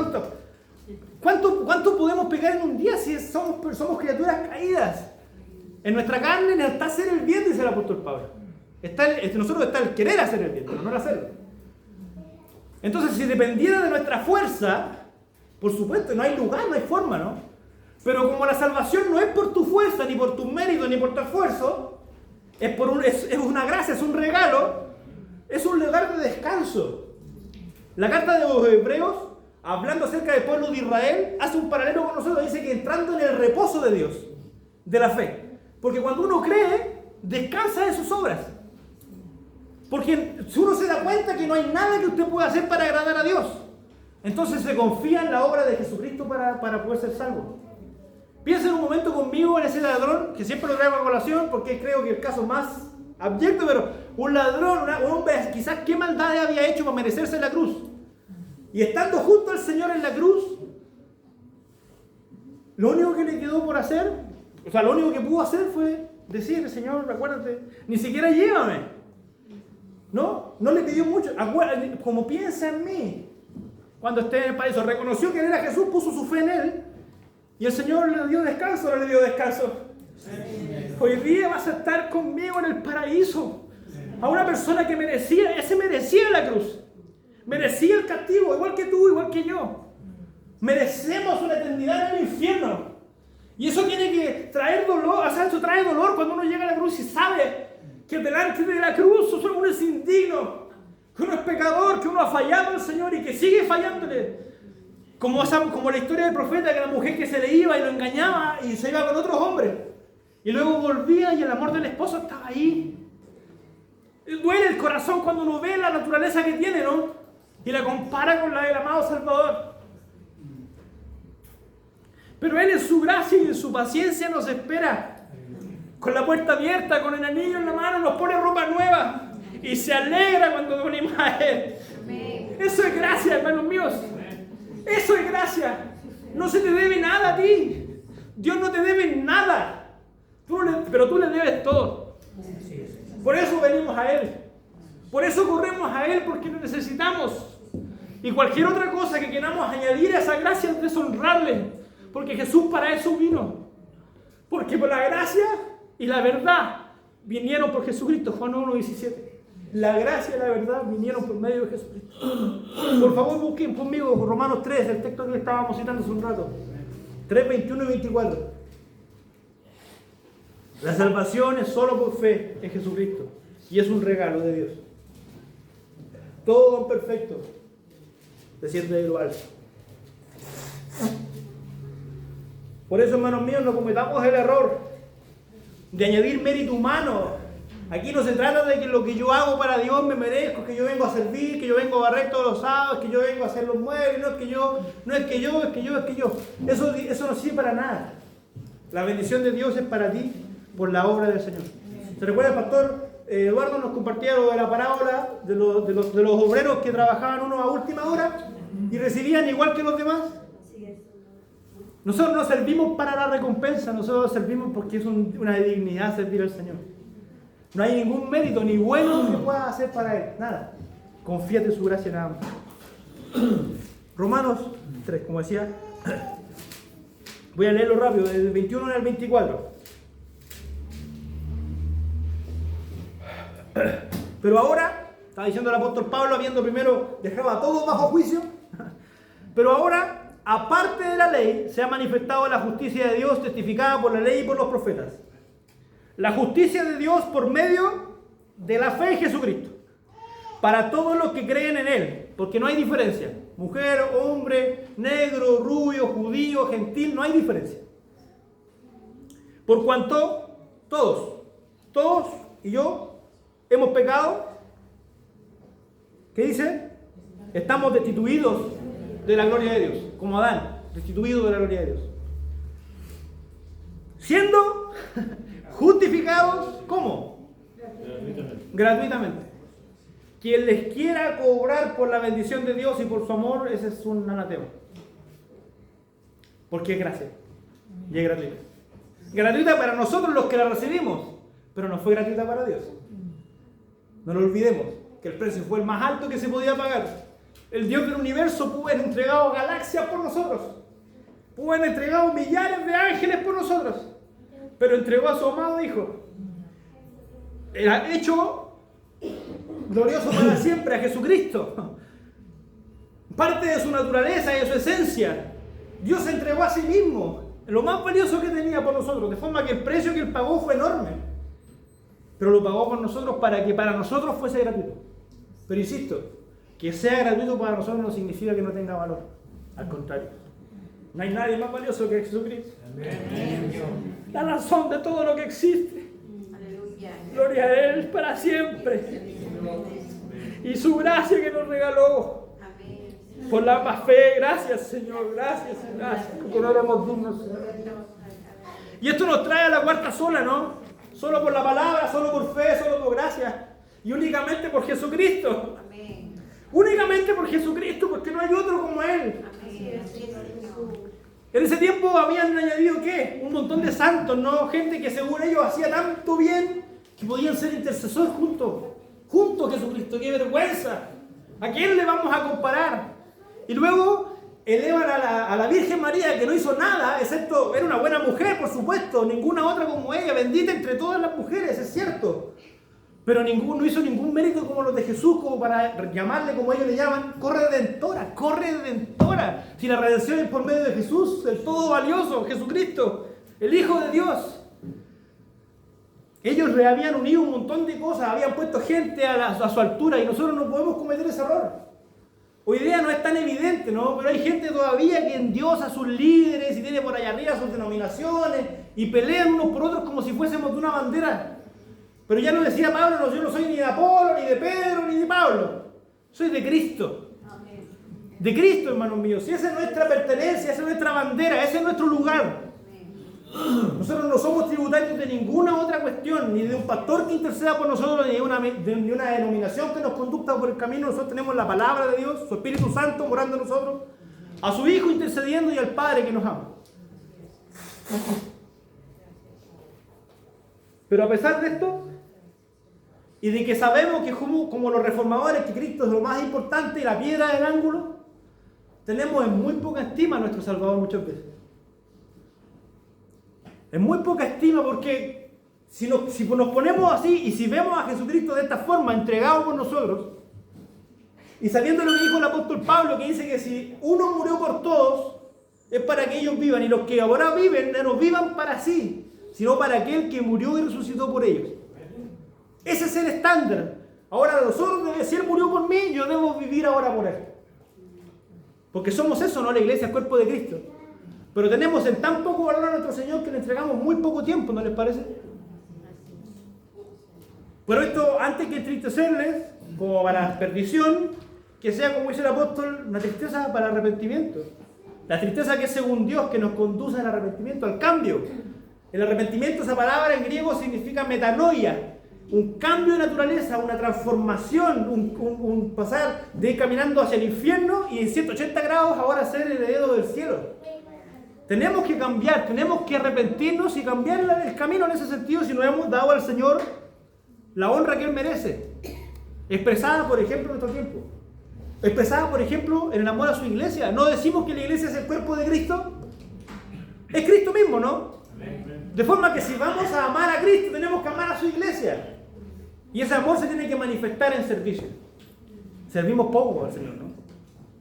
pecar en un día si somos criaturas caídas? En nuestra carne no está hacer el bien, dice el apóstol Pablo. Nosotros está el querer hacer el bien, pero no el hacerlo. Entonces, si dependiera de nuestra fuerza, por supuesto, no hay lugar, no hay forma, ¿no? Pero como la salvación no es por tu fuerza, ni por tu mérito, ni por tu esfuerzo, es una gracia, es un regalo, es un lugar de descanso. La carta de los Hebreos, hablando acerca del pueblo de Israel, hace un paralelo con nosotros, dice que entrando en el reposo de Dios, de la fe. Porque cuando uno cree, descansa de sus obras. Porque si uno se da cuenta que no hay nada que usted pueda hacer para agradar a Dios, entonces se confía en la obra de Jesucristo para poder ser salvo. Piensen un momento conmigo en ese ladrón, que siempre lo traigo a colación porque creo que el caso más abyecto, pero un ladrón, un hombre, quizás qué maldad había hecho para merecerse la cruz. Y estando junto al Señor en la cruz, lo único que le quedó por hacer, o sea, lo único que pudo hacer fue decir: Señor, acuérdate, ni siquiera llévame. No le pidió mucho, como piensa en mí. Cuando esté en el paraíso, reconoció que él era Jesús, puso su fe en él, y el Señor le dio descanso, no le dio descanso. Hoy día vas a estar conmigo en el paraíso. A una persona que merecía la cruz. Merecía el castigo, igual que tú, igual que yo. Merecemos una eternidad en el infierno. Y eso tiene que traer dolor, o sea, eso trae dolor cuando uno llega a la cruz y sabe que delante de la cruz uno es indigno, que uno es pecador, que uno ha fallado al Señor y que sigue fallándole. Como la historia del profeta, que la mujer que se le iba y lo engañaba y se iba con otros hombres. Y luego volvía y el amor del esposo estaba ahí. Duele el corazón cuando uno ve la naturaleza que tiene, ¿no? Y la compara con la del amado Salvador. Pero Él en su gracia y en su paciencia nos espera. Con la puerta abierta, con el anillo en la mano, nos pone ropa nueva. Y se alegra cuando venimos a Él. Eso es gracia, hermanos míos. Eso es gracia. No se te debe nada a ti. Dios no te debe nada. Pero tú le debes todo. Por eso venimos a Él. Por eso corremos a Él, porque lo necesitamos. Y cualquier otra cosa que queramos añadir a esa gracia es deshonrarle. Porque Jesús para eso vino. Porque por la gracia y la verdad vinieron por Jesucristo. Juan 1:17. La gracia y la verdad vinieron por medio de Jesucristo. Por favor, busquen conmigo Romanos 3, el texto que estábamos citando hace un rato. 3, 21 y 24. La salvación es solo por fe en Jesucristo. Y es un regalo de Dios. Todo don perfecto desciende de lo alto. Por eso, hermanos míos, no cometamos el error de añadir mérito humano. Aquí no se trata de que lo que yo hago para Dios me merezco, que yo vengo a servir, que yo vengo a barrer todos los sábados, que yo vengo a hacer los muebles, no es que yo. Eso no sirve para nada. La bendición de Dios es para ti por la obra del Señor. ¿Se recuerda el pastor Eduardo nos compartía lo de la parábola de los obreros que trabajaban unos a última hora y recibían igual que los demás? Nosotros no servimos para la recompensa, nosotros servimos porque es una dignidad servir al Señor. No hay ningún mérito ni bueno que pueda hacer para Él, nada. Confíate en su gracia nada más. Romanos 3, como decía, voy a leerlo rápido, del 21 al 24. Pero ahora, está diciendo el apóstol Pablo, habiendo primero dejado a todos bajo juicio, pero ahora, aparte de la ley, se ha manifestado la justicia de Dios testificada por la ley y por los profetas. La justicia de Dios por medio de la fe en Jesucristo, para todos los que creen en Él, porque no hay diferencia. Mujer, hombre, negro, rubio, judío, gentil, no hay diferencia. Por cuanto todos y yo hemos pecado, ¿qué dice? Estamos destituidos de la gloria de Dios, como Adán, destituidos de la gloria de Dios. Siendo justificados, ¿cómo? Gratuitamente. Quien les quiera cobrar por la bendición de Dios y por su amor, ese es un anatema. Porque es gracia. Y es gratuita. Gratuita para nosotros los que la recibimos, pero no fue gratuita para Dios. No lo olvidemos, que el precio fue el más alto que se podía pagar. El Dios del universo pudo haber entregado galaxias por nosotros. Pudo haber entregado millares de ángeles por nosotros. Pero entregó a su amado Hijo. Era hecho glorioso para siempre a Jesucristo. Parte de su naturaleza y de su esencia. Dios se entregó a sí mismo, lo más valioso que tenía por nosotros, de forma que el precio que Él pagó fue enorme. Pero lo pagó por nosotros para que para nosotros fuese gratuito. Pero insisto, que sea gratuito para nosotros no significa que no tenga valor. Al contrario. No hay nadie más valioso que Jesucristo. Amén. La razón de todo lo que existe. Aleluya. Gloria a Él para siempre. Y su gracia que nos regaló. Amén. Por la más fe. Gracias, Señor. Gracias. Porque no éramos dignos. Y esto nos trae a la cuarta sola, ¿no? Solo por la palabra, solo por fe, solo por gracia. Y únicamente por Jesucristo. Amén. Únicamente por Jesucristo, porque no hay otro como Él. Amén. En ese tiempo habían añadido, ¿qué? Un montón de santos, ¿no? Gente que según ellos hacía tanto bien que podían ser intercesores junto a Jesucristo. ¡Qué vergüenza! ¿A quién le vamos a comparar? Y luego elevan a la Virgen María, que no hizo nada, excepto, era una buena mujer, por supuesto, ninguna otra como ella, bendita entre todas las mujeres, es cierto. Pero no hizo ningún mérito como los de Jesús, como para llamarle, como ellos le llaman, corredentora. Si la redención es por medio de Jesús, el todo valioso, Jesucristo, el Hijo de Dios. Ellos le habían unido un montón de cosas, habían puesto gente a su altura y nosotros no podemos cometer ese error. Hoy día no es tan evidente, ¿no? Pero hay gente todavía que endiosa a sus líderes y tiene por allá arriba sus denominaciones y pelean unos por otros como si fuésemos de una bandera. Pero ya nos decía Pablo, no, yo no soy ni de Apolo, ni de Pedro, ni de Pablo. Soy de Cristo. De Cristo, hermanos míos. Si esa es nuestra pertenencia, esa es nuestra bandera, ese es nuestro lugar. Nosotros no somos tributarios de ninguna otra cuestión, ni de un pastor que interceda por nosotros, ni de una denominación que nos conduzca por el camino. Nosotros tenemos la palabra de Dios, su Espíritu Santo morando en nosotros, a su Hijo intercediendo y al Padre que nos ama. Pero a pesar de esto, y de que sabemos que como los reformadores, que Cristo es lo más importante y la piedra del ángulo, tenemos en muy poca estima a nuestro Salvador muchas veces. En muy poca estima, porque si nos ponemos así y si vemos a Jesucristo de esta forma, entregado por nosotros, y sabiendo lo que dijo el apóstol Pablo, que dice que si uno murió por todos, es para que ellos vivan, y los que ahora viven no vivan para sí, sino para aquel que murió y resucitó por ellos. Ese es el estándar. Ahora nosotros, si Él murió por mí, yo debo vivir ahora por Él. Porque somos eso, ¿no? La iglesia, el cuerpo de Cristo. Pero tenemos en tan poco valor a nuestro Señor que le entregamos muy poco tiempo, ¿no les parece? Pero esto, antes que entristecerles, como para perdición, que sea, como dice el apóstol, una tristeza para arrepentimiento. La tristeza que es según Dios, que nos conduce al arrepentimiento, al cambio. El arrepentimiento, esa palabra en griego significa metanoia, un cambio de naturaleza, una transformación, un pasar de ir caminando hacia el infierno y en 180 grados ahora ser heredero del cielo. Tenemos que cambiar, tenemos que arrepentirnos y cambiar el camino en ese sentido si nos hemos dado al Señor la honra que Él merece. Expresada, por ejemplo, en nuestro tiempo. Expresada, por ejemplo, en el amor a su iglesia. ¿No decimos que la iglesia es el cuerpo de Cristo? Es Cristo mismo, ¿no? De forma que si vamos a amar a Cristo, tenemos que amar a su iglesia. Y ese amor se tiene que manifestar en servicio. Servimos poco al Señor, ¿no?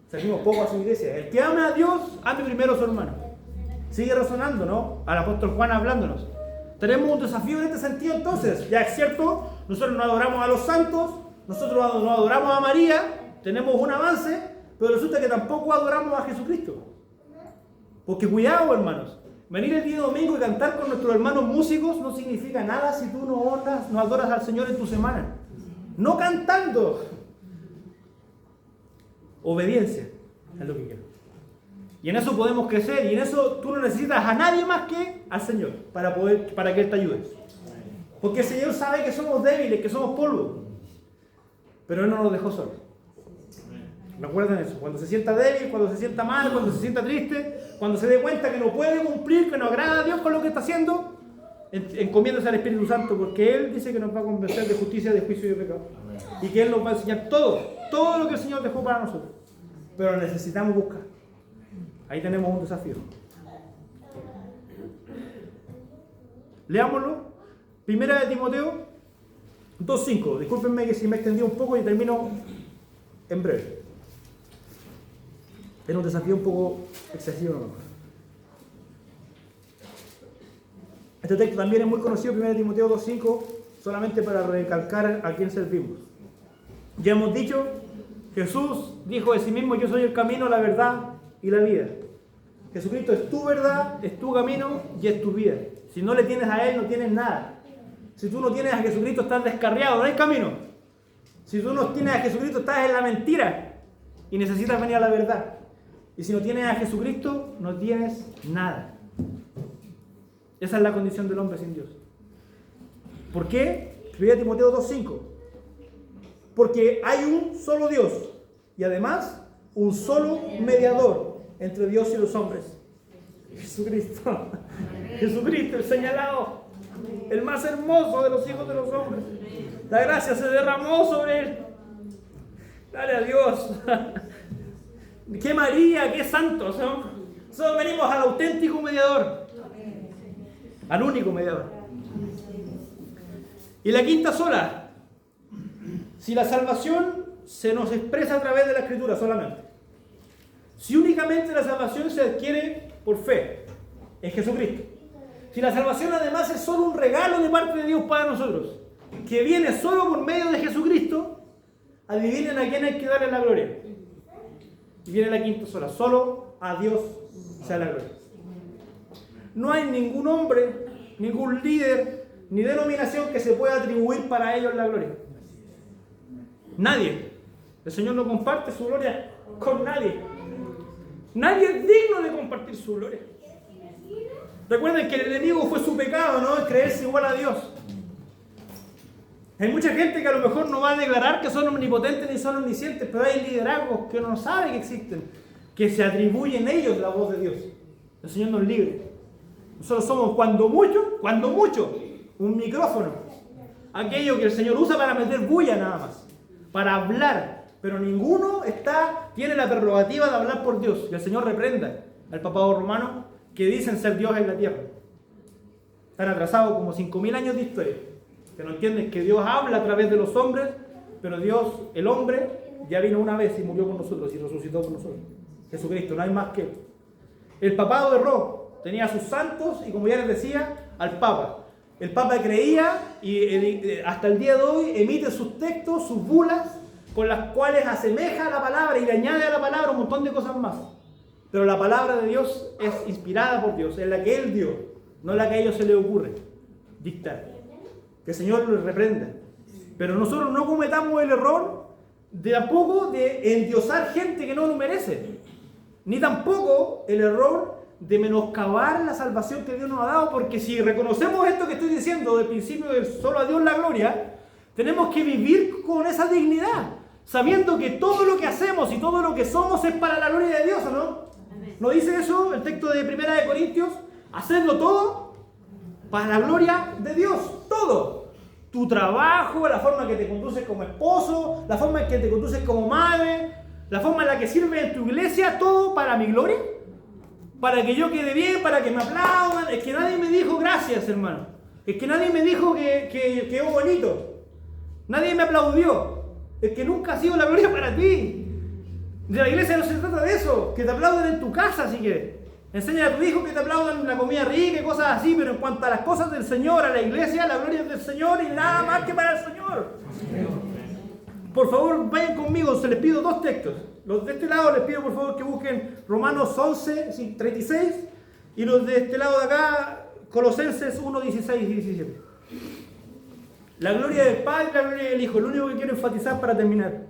Servimos poco a su iglesia. El que ama a Dios, ame primero a su hermano. Sigue resonando, ¿no? Al apóstol Juan hablándonos. Tenemos un desafío en este sentido entonces. Ya es cierto, nosotros no adoramos a los santos, nosotros no adoramos a María, tenemos un avance, pero resulta que tampoco adoramos a Jesucristo. Porque cuidado, hermanos. Venir el día domingo y cantar con nuestros hermanos músicos no significa nada si tú no honras, no adoras al Señor en tu semana. No cantando. Obediencia es lo que quiero. Y en eso podemos crecer, y en eso tú no necesitas a nadie más que al Señor para que Él te ayude. Porque el Señor sabe que somos débiles, que somos polvo. Pero Él no nos dejó solos. Recuerden eso, cuando se sienta débil, cuando se sienta mal, cuando se sienta triste, cuando se dé cuenta que no puede cumplir, que no agrada a Dios con lo que está haciendo, encomiéndase al Espíritu Santo, porque Él dice que nos va a convencer de justicia, de juicio y de pecado. Y que Él nos va a enseñar todo lo que el Señor dejó para nosotros. Pero necesitamos buscar. Ahí tenemos un desafío. Leámoslo. Primera de Timoteo 2:5. Discúlpenme que si me extendí un poco y termino en breve. Es un desafío un poco excesivo, ¿no? Este texto también es muy conocido, 1 Timoteo 2:5, solamente para recalcar a quién servimos. Ya hemos dicho, Jesús dijo de sí mismo: yo soy el camino, la verdad y la vida. Jesucristo es tu verdad, es tu camino y es tu vida. Si no le tienes a Él, no tienes nada. Si tú no tienes a Jesucristo, estás descarriado, no hay camino. Si tú no tienes a Jesucristo, estás en la mentira y necesitas venir a la verdad. Y si no tienes a Jesucristo, no tienes nada. Esa es la condición del hombre sin Dios. ¿Por qué? 1 Timoteo 2:5. Porque hay un solo Dios y además un solo mediador entre Dios y los hombres. Jesucristo. Jesucristo, el señalado, el más hermoso de los hijos de los hombres. La gracia se derramó sobre Él. Dale a Dios. ¡Qué María, qué santos! Nosotros venimos al auténtico mediador, al único mediador. Y la quinta sola. Si la salvación se nos expresa a través de la Escritura solamente, si únicamente la salvación se adquiere por fe en Jesucristo, si la salvación además es solo un regalo de parte de Dios para nosotros, que viene solo por medio de Jesucristo, adivinen a quién hay que darle la gloria. Y viene la quinta sola: solo a Dios sea la gloria. No hay ningún hombre, ningún líder, ni denominación que se pueda atribuir para ellos la gloria. Nadie. El Señor no comparte su gloria con nadie. Nadie es digno de compartir su gloria. Recuerden que el enemigo fue su pecado, ¿no? Es creerse igual a Dios. Hay mucha gente que a lo mejor no va a declarar que son omnipotentes ni son omniscientes, pero hay liderazgos que no saben que existen, que se atribuyen ellos la voz de Dios. El Señor nos libre. Nosotros somos cuando mucho, un micrófono. Aquello que el Señor usa para meter bulla nada más, para hablar. Pero ninguno tiene la prerrogativa de hablar por Dios. Y el Señor reprenda al papado romano que dicen ser Dios en la tierra. Están atrasados como 5.000 años de historia. Que no entienden que Dios habla a través de los hombres, pero Dios, el hombre, ya vino una vez y murió por nosotros y resucitó por nosotros. Jesucristo, no hay más que Él. El papado erró, tenía a sus santos y, como ya les decía, al Papa. El Papa creía y hasta el día de hoy emite sus textos, sus bulas, con las cuales asemeja la palabra y le añade a la palabra un montón de cosas más. Pero la palabra de Dios es inspirada por Dios, es la que Él dio, no la que a ellos se les ocurre dictar. Que el Señor los reprenda. Pero nosotros no cometamos el error de tampoco de endiosar gente que no lo merece. Ni tampoco el error de menoscabar la salvación que Dios nos ha dado, porque si reconocemos esto que estoy diciendo, del principio del solo a Dios la gloria, tenemos que vivir con esa dignidad, sabiendo que todo lo que hacemos y todo lo que somos es para la gloria de Dios, ¿o no? ¿No dice eso el texto de 1 de Corintios? Hacerlo todo para la gloria de Dios, todo. Tu trabajo, la forma en que te conduces como esposo, la forma en que te conduces como madre, la forma en la que sirves en tu iglesia, todo para mi gloria, para que yo quede bien, para que me aplaudan. Es que nadie me dijo gracias, hermano. Es que nadie me dijo que quedó bonito. Nadie me aplaudió. Es que nunca ha sido la gloria para ti. De la iglesia no se trata de eso. Que te aplauden en tu casa si quieres. Enseña a tu hijo que te aplaudan la comida rica y cosas así, pero en cuanto a las cosas del Señor, a la iglesia, la gloria es del Señor y nada más que para el Señor. Por favor, vayan conmigo, se les pido 2 textos. Los de este lado les pido por favor que busquen Romanos 11, 36 y los de este lado de acá, Colosenses 1, 16 y 17. La gloria del Padre y la gloria del Hijo, lo único que quiero enfatizar para terminar.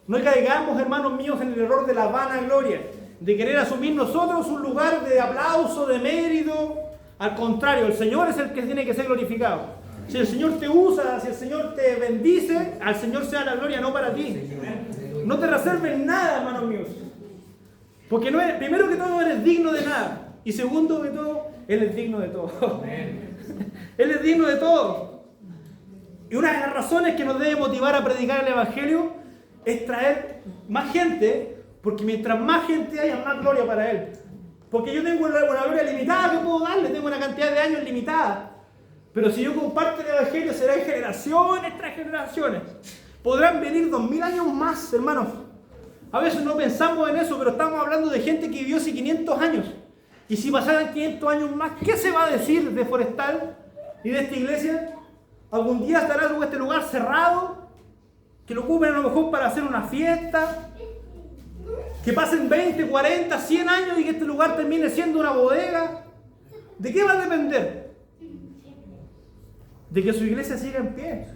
No caigamos, hermanos míos, en el error de la vanagloria, de querer asumir nosotros un lugar de aplauso, de mérito. Al contrario, el Señor es el que tiene que ser glorificado. Si el Señor te usa, si el Señor te bendice, al Señor sea la gloria, no para ti. No te reserves nada, hermanos míos. Porque no eres, primero que todo, no eres digno de nada. Y segundo que todo, Él es digno de todo. Él es digno de todo. Y una de las razones que nos debe motivar a predicar el Evangelio es traer más gente, porque mientras más gente haya, más gloria para Él. Porque yo tengo una gloria limitada que puedo darle, tengo una cantidad de años limitada. Pero si yo comparto el Evangelio, será en generaciones tras generaciones. Podrán venir 2000 años más, hermanos. A veces no pensamos en eso, pero estamos hablando de gente que vivió hace 500 años. Y si pasaran 500 años más, ¿qué se va a decir de Forestal y de esta iglesia? ¿Algún día estará este lugar cerrado? Que lo ocupen a lo mejor para hacer una fiesta. Que pasen 20, 40, 100 años y que este lugar termine siendo una bodega. ¿De qué va a depender? De que su iglesia siga en pie.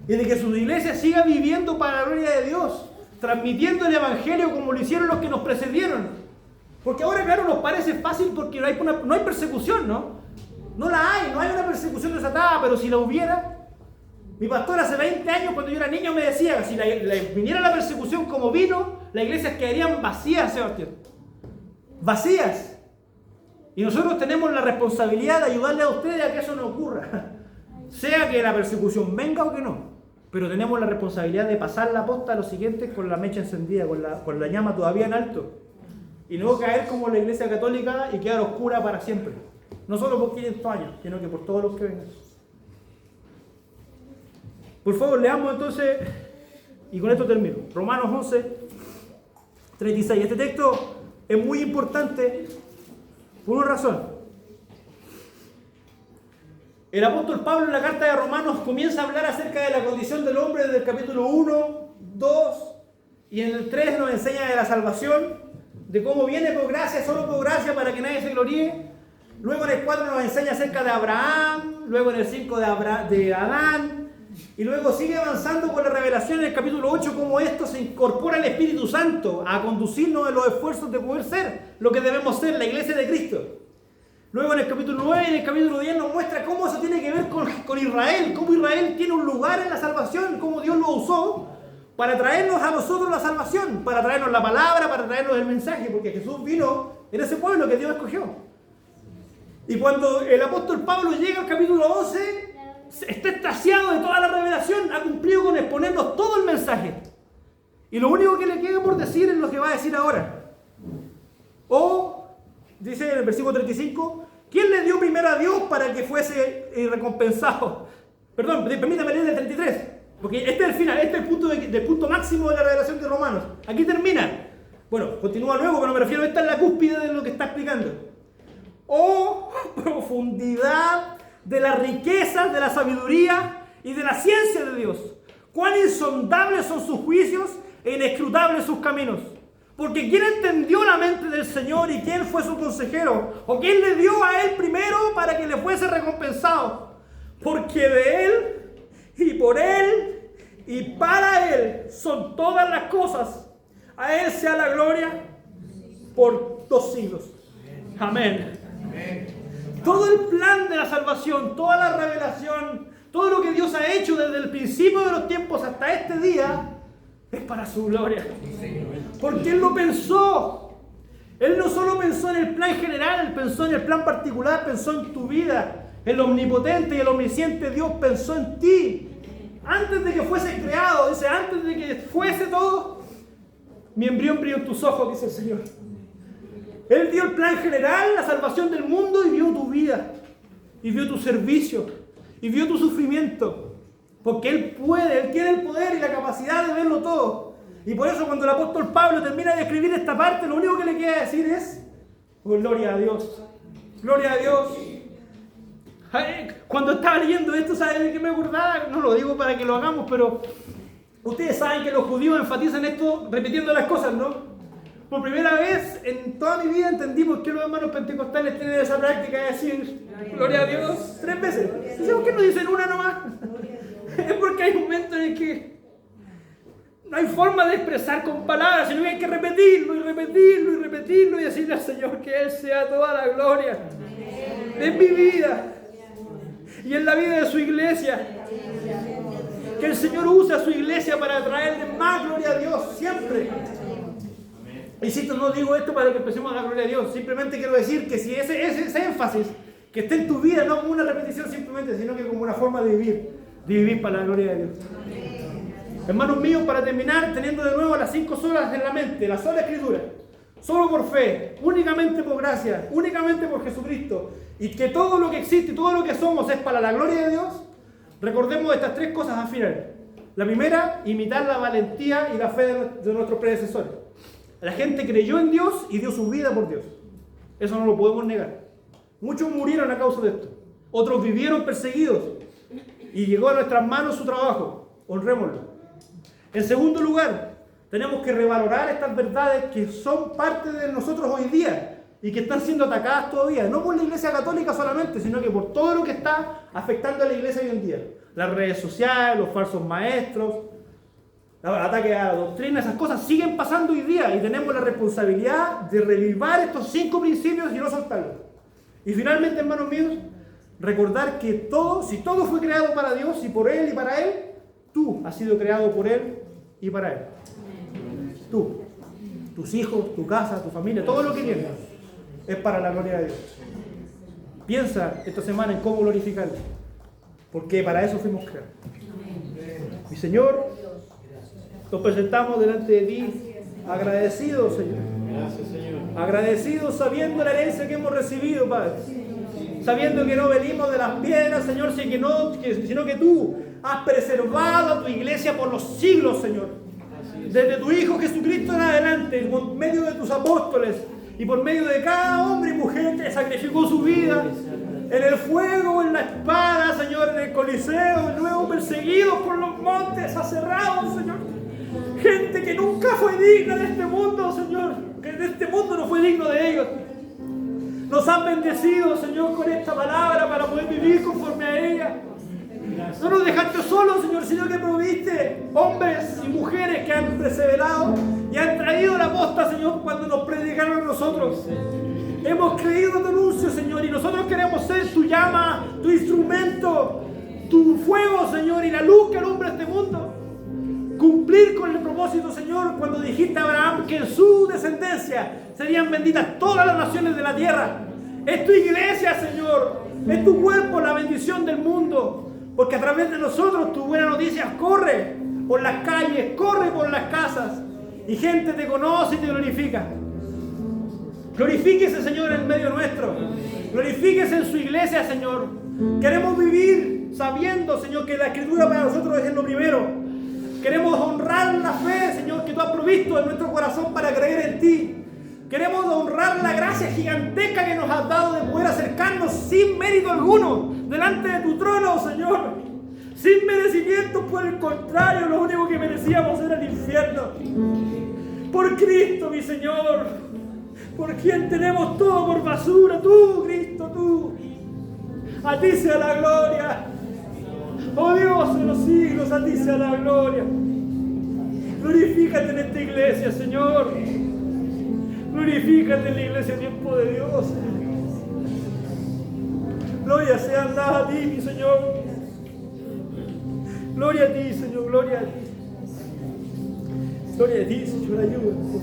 Y de que su iglesia siga viviendo para la gloria de Dios. Transmitiendo el Evangelio como lo hicieron los que nos precedieron. Porque ahora, claro, nos parece fácil porque no hay persecución, ¿no? No hay una persecución desatada, pero si la hubiera... Mi pastor hace 20 años, cuando yo era niño, me decía que si viniera la persecución como vino, las iglesias quedarían vacías, Sebastián. Vacías. Y nosotros tenemos la responsabilidad de ayudarle a ustedes a que eso no ocurra. Sea que la persecución venga o que no. Pero tenemos la responsabilidad de pasar la posta a los siguientes con la mecha encendida, con la llama todavía en alto. Y no caer como la iglesia católica y quedar oscura para siempre. No solo por 500 años, sino que por todos los que vengan. Por favor, leamos entonces, y con esto termino. Romanos 11, 36. Este texto es muy importante por una razón. El apóstol Pablo en la carta de Romanos comienza a hablar acerca de la condición del hombre desde el capítulo 1, 2, y en el 3 nos enseña de la salvación, de cómo viene por gracia, solo por gracia, para que nadie se gloríe. Luego en el 4 nos enseña acerca de Abraham, luego en el 5 de Adán, y luego sigue avanzando con la revelación en el capítulo 8, cómo esto se incorpora al Espíritu Santo a conducirnos en los esfuerzos de poder ser lo que debemos ser, la iglesia de Cristo. Luego en el capítulo 9 y en el capítulo 10 nos muestra cómo eso tiene que ver con Israel, cómo Israel tiene un lugar en la salvación, cómo Dios lo usó para traernos a nosotros la salvación, para traernos la palabra, para traernos el mensaje, porque Jesús vino en ese pueblo que Dios escogió. Y cuando el apóstol Pablo llega al capítulo 11, está extasiado de toda la revelación, ha cumplido con exponernos todo el mensaje. Y lo único que le queda por decir es lo que va a decir ahora. Dice en el versículo 35, ¿quién le dio primero a Dios para que fuese recompensado? Perdón, permítame leer el 33, porque este es el final, este es el punto máximo de la revelación de Romanos. Aquí termina. Bueno, continúa luego, pero me refiero a esta es la cúspide de lo que está explicando. Oh, profundidad de las riquezas, de la sabiduría y de la ciencia de Dios. Cuán insondables son sus juicios e inescrutables sus caminos. Porque ¿quién entendió la mente del Señor y quién fue su consejero? ¿O quién le dio a Él primero para que le fuese recompensado? Porque de Él y por Él y para Él son todas las cosas. A Él sea la gloria por los siglos. Amén. Todo el plan de la salvación, toda la revelación, todo lo que Dios ha hecho desde el principio de los tiempos hasta este día, es para su gloria. Porque Él lo pensó. Él no solo pensó en el plan general, Él pensó en el plan particular, pensó en tu vida. El omnipotente y el omnisciente Dios pensó en ti. Antes de que fuese creado, dice, antes de que fuese todo, mi embrión brilló en tus ojos, dice el Señor. Él dio el plan general, la salvación del mundo, y vio tu vida, y vio tu servicio, y vio tu sufrimiento. Porque Él puede, Él tiene el poder y la capacidad de verlo todo. Y por eso cuando el apóstol Pablo termina de escribir esta parte, lo único que le queda decir es, oh, gloria a Dios, gloria a Dios. Cuando estaba leyendo esto, ¿saben de qué me acordaba? No lo digo para que lo hagamos, pero ustedes saben que los judíos enfatizan esto repitiendo las cosas, ¿no? Por primera vez en toda mi vida entendí por qué los hermanos pentecostales tienen esa práctica de decir gloria a Dios 3 veces. ¿Por qué no dicen una nomás? Es porque hay momentos en que no hay forma de expresar con palabras, sino que hay que repetirlo y repetirlo y repetirlo y decirle al Señor que Él sea toda la gloria en mi vida y en la vida de su iglesia. Que el Señor use a su iglesia para traerle más gloria a Dios siempre. Insisto, no digo esto para que empecemos a dar gloria a Dios, simplemente quiero decir que si ese énfasis que esté en tu vida, no como una repetición simplemente, sino que como una forma de vivir para la gloria de Dios. Hermanos míos, para terminar, teniendo de nuevo las 5 solas en la mente, la sola Escritura, solo por fe, únicamente por gracia, únicamente por Jesucristo, y que todo lo que existe y todo lo que somos es para la gloria de Dios, recordemos estas 3 cosas al final. La primera, imitar la valentía y la fe de nuestros predecesores. La gente creyó en Dios y dio su vida por Dios. Eso no lo podemos negar. Muchos murieron a causa de esto. Otros vivieron perseguidos. Y llegó a nuestras manos su trabajo. Honrémoslo. En segundo lugar, tenemos que revalorar estas verdades que son parte de nosotros hoy día y que están siendo atacadas todavía. No por la Iglesia Católica solamente, sino que por todo lo que está afectando a la Iglesia hoy en día. Las redes sociales, los falsos maestros, ataques a la doctrina, esas cosas siguen pasando hoy día y tenemos la responsabilidad de revivar estos 5 principios y no soltarlos. Y finalmente, hermanos míos, recordar que todo, si todo fue creado para Dios y por Él y para Él, tú has sido creado por Él y para Él. Tú, tus hijos, tu casa, tu familia, todo lo que tienes es para la gloria de Dios. Piensa esta semana en cómo glorificarle, porque para eso fuimos creados. Mi Señor, nos presentamos delante de ti agradecidos, Señor. Gracias, Señor. Agradecidos sabiendo la herencia que hemos recibido, Padre. Sabiendo que no venimos de las piedras, Señor, sino que tú has preservado a tu iglesia por los siglos, Señor. Desde tu Hijo Jesucristo en adelante, por medio de tus apóstoles y por medio de cada hombre y mujer que sacrificó su vida en el fuego, en la espada, Señor, en el Coliseo, luego perseguidos por los montes aserrados, Señor. Gente que nunca fue digna de este mundo, Señor, que de este mundo no fue digno de ellos. Nos han bendecido, Señor, con esta palabra para poder vivir conforme a ella. No nos dejaste solos, Señor, sino que proviste hombres y mujeres que han perseverado y han traído la posta, Señor, cuando nos predicaron a nosotros. Hemos creído tu anuncio, Señor, y nosotros queremos ser tu llama, tu instrumento, tu fuego, Señor, y la luz que alumbra este mundo. Cumplir con el propósito, Señor, cuando dijiste a Abraham que en su descendencia serían benditas todas las naciones de la tierra. Es tu iglesia, Señor, es tu cuerpo, la bendición del mundo, porque a través de nosotros tu buena noticia corre por las calles, corre por las casas, y gente te conoce y te glorifica. Glorifíquese, Señor, en medio nuestro. Glorifíquese en su iglesia, Señor. Queremos vivir sabiendo, Señor, que la Escritura para nosotros es lo primero. Queremos honrar la fe, Señor, que tú has provisto en nuestro corazón para creer en ti. Queremos honrar la gracia gigantesca que nos has dado de poder acercarnos sin mérito alguno delante de tu trono, Señor. Sin merecimiento, por el contrario, lo único que merecíamos era el infierno. Por Cristo, mi Señor, por quien tenemos todo por basura, tú, Cristo, tú. A ti sea la gloria. Oh Dios de los siglos, a ti sea la gloria. Glorifícate en esta iglesia, Señor. Glorifícate en la iglesia, tiempo de Dios. Gloria sean dadas a ti, mi Señor. Gloria a ti, Señor, gloria a ti. Gloria a ti, Señor, ayúdanos.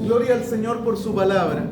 Gloria al Señor por su palabra.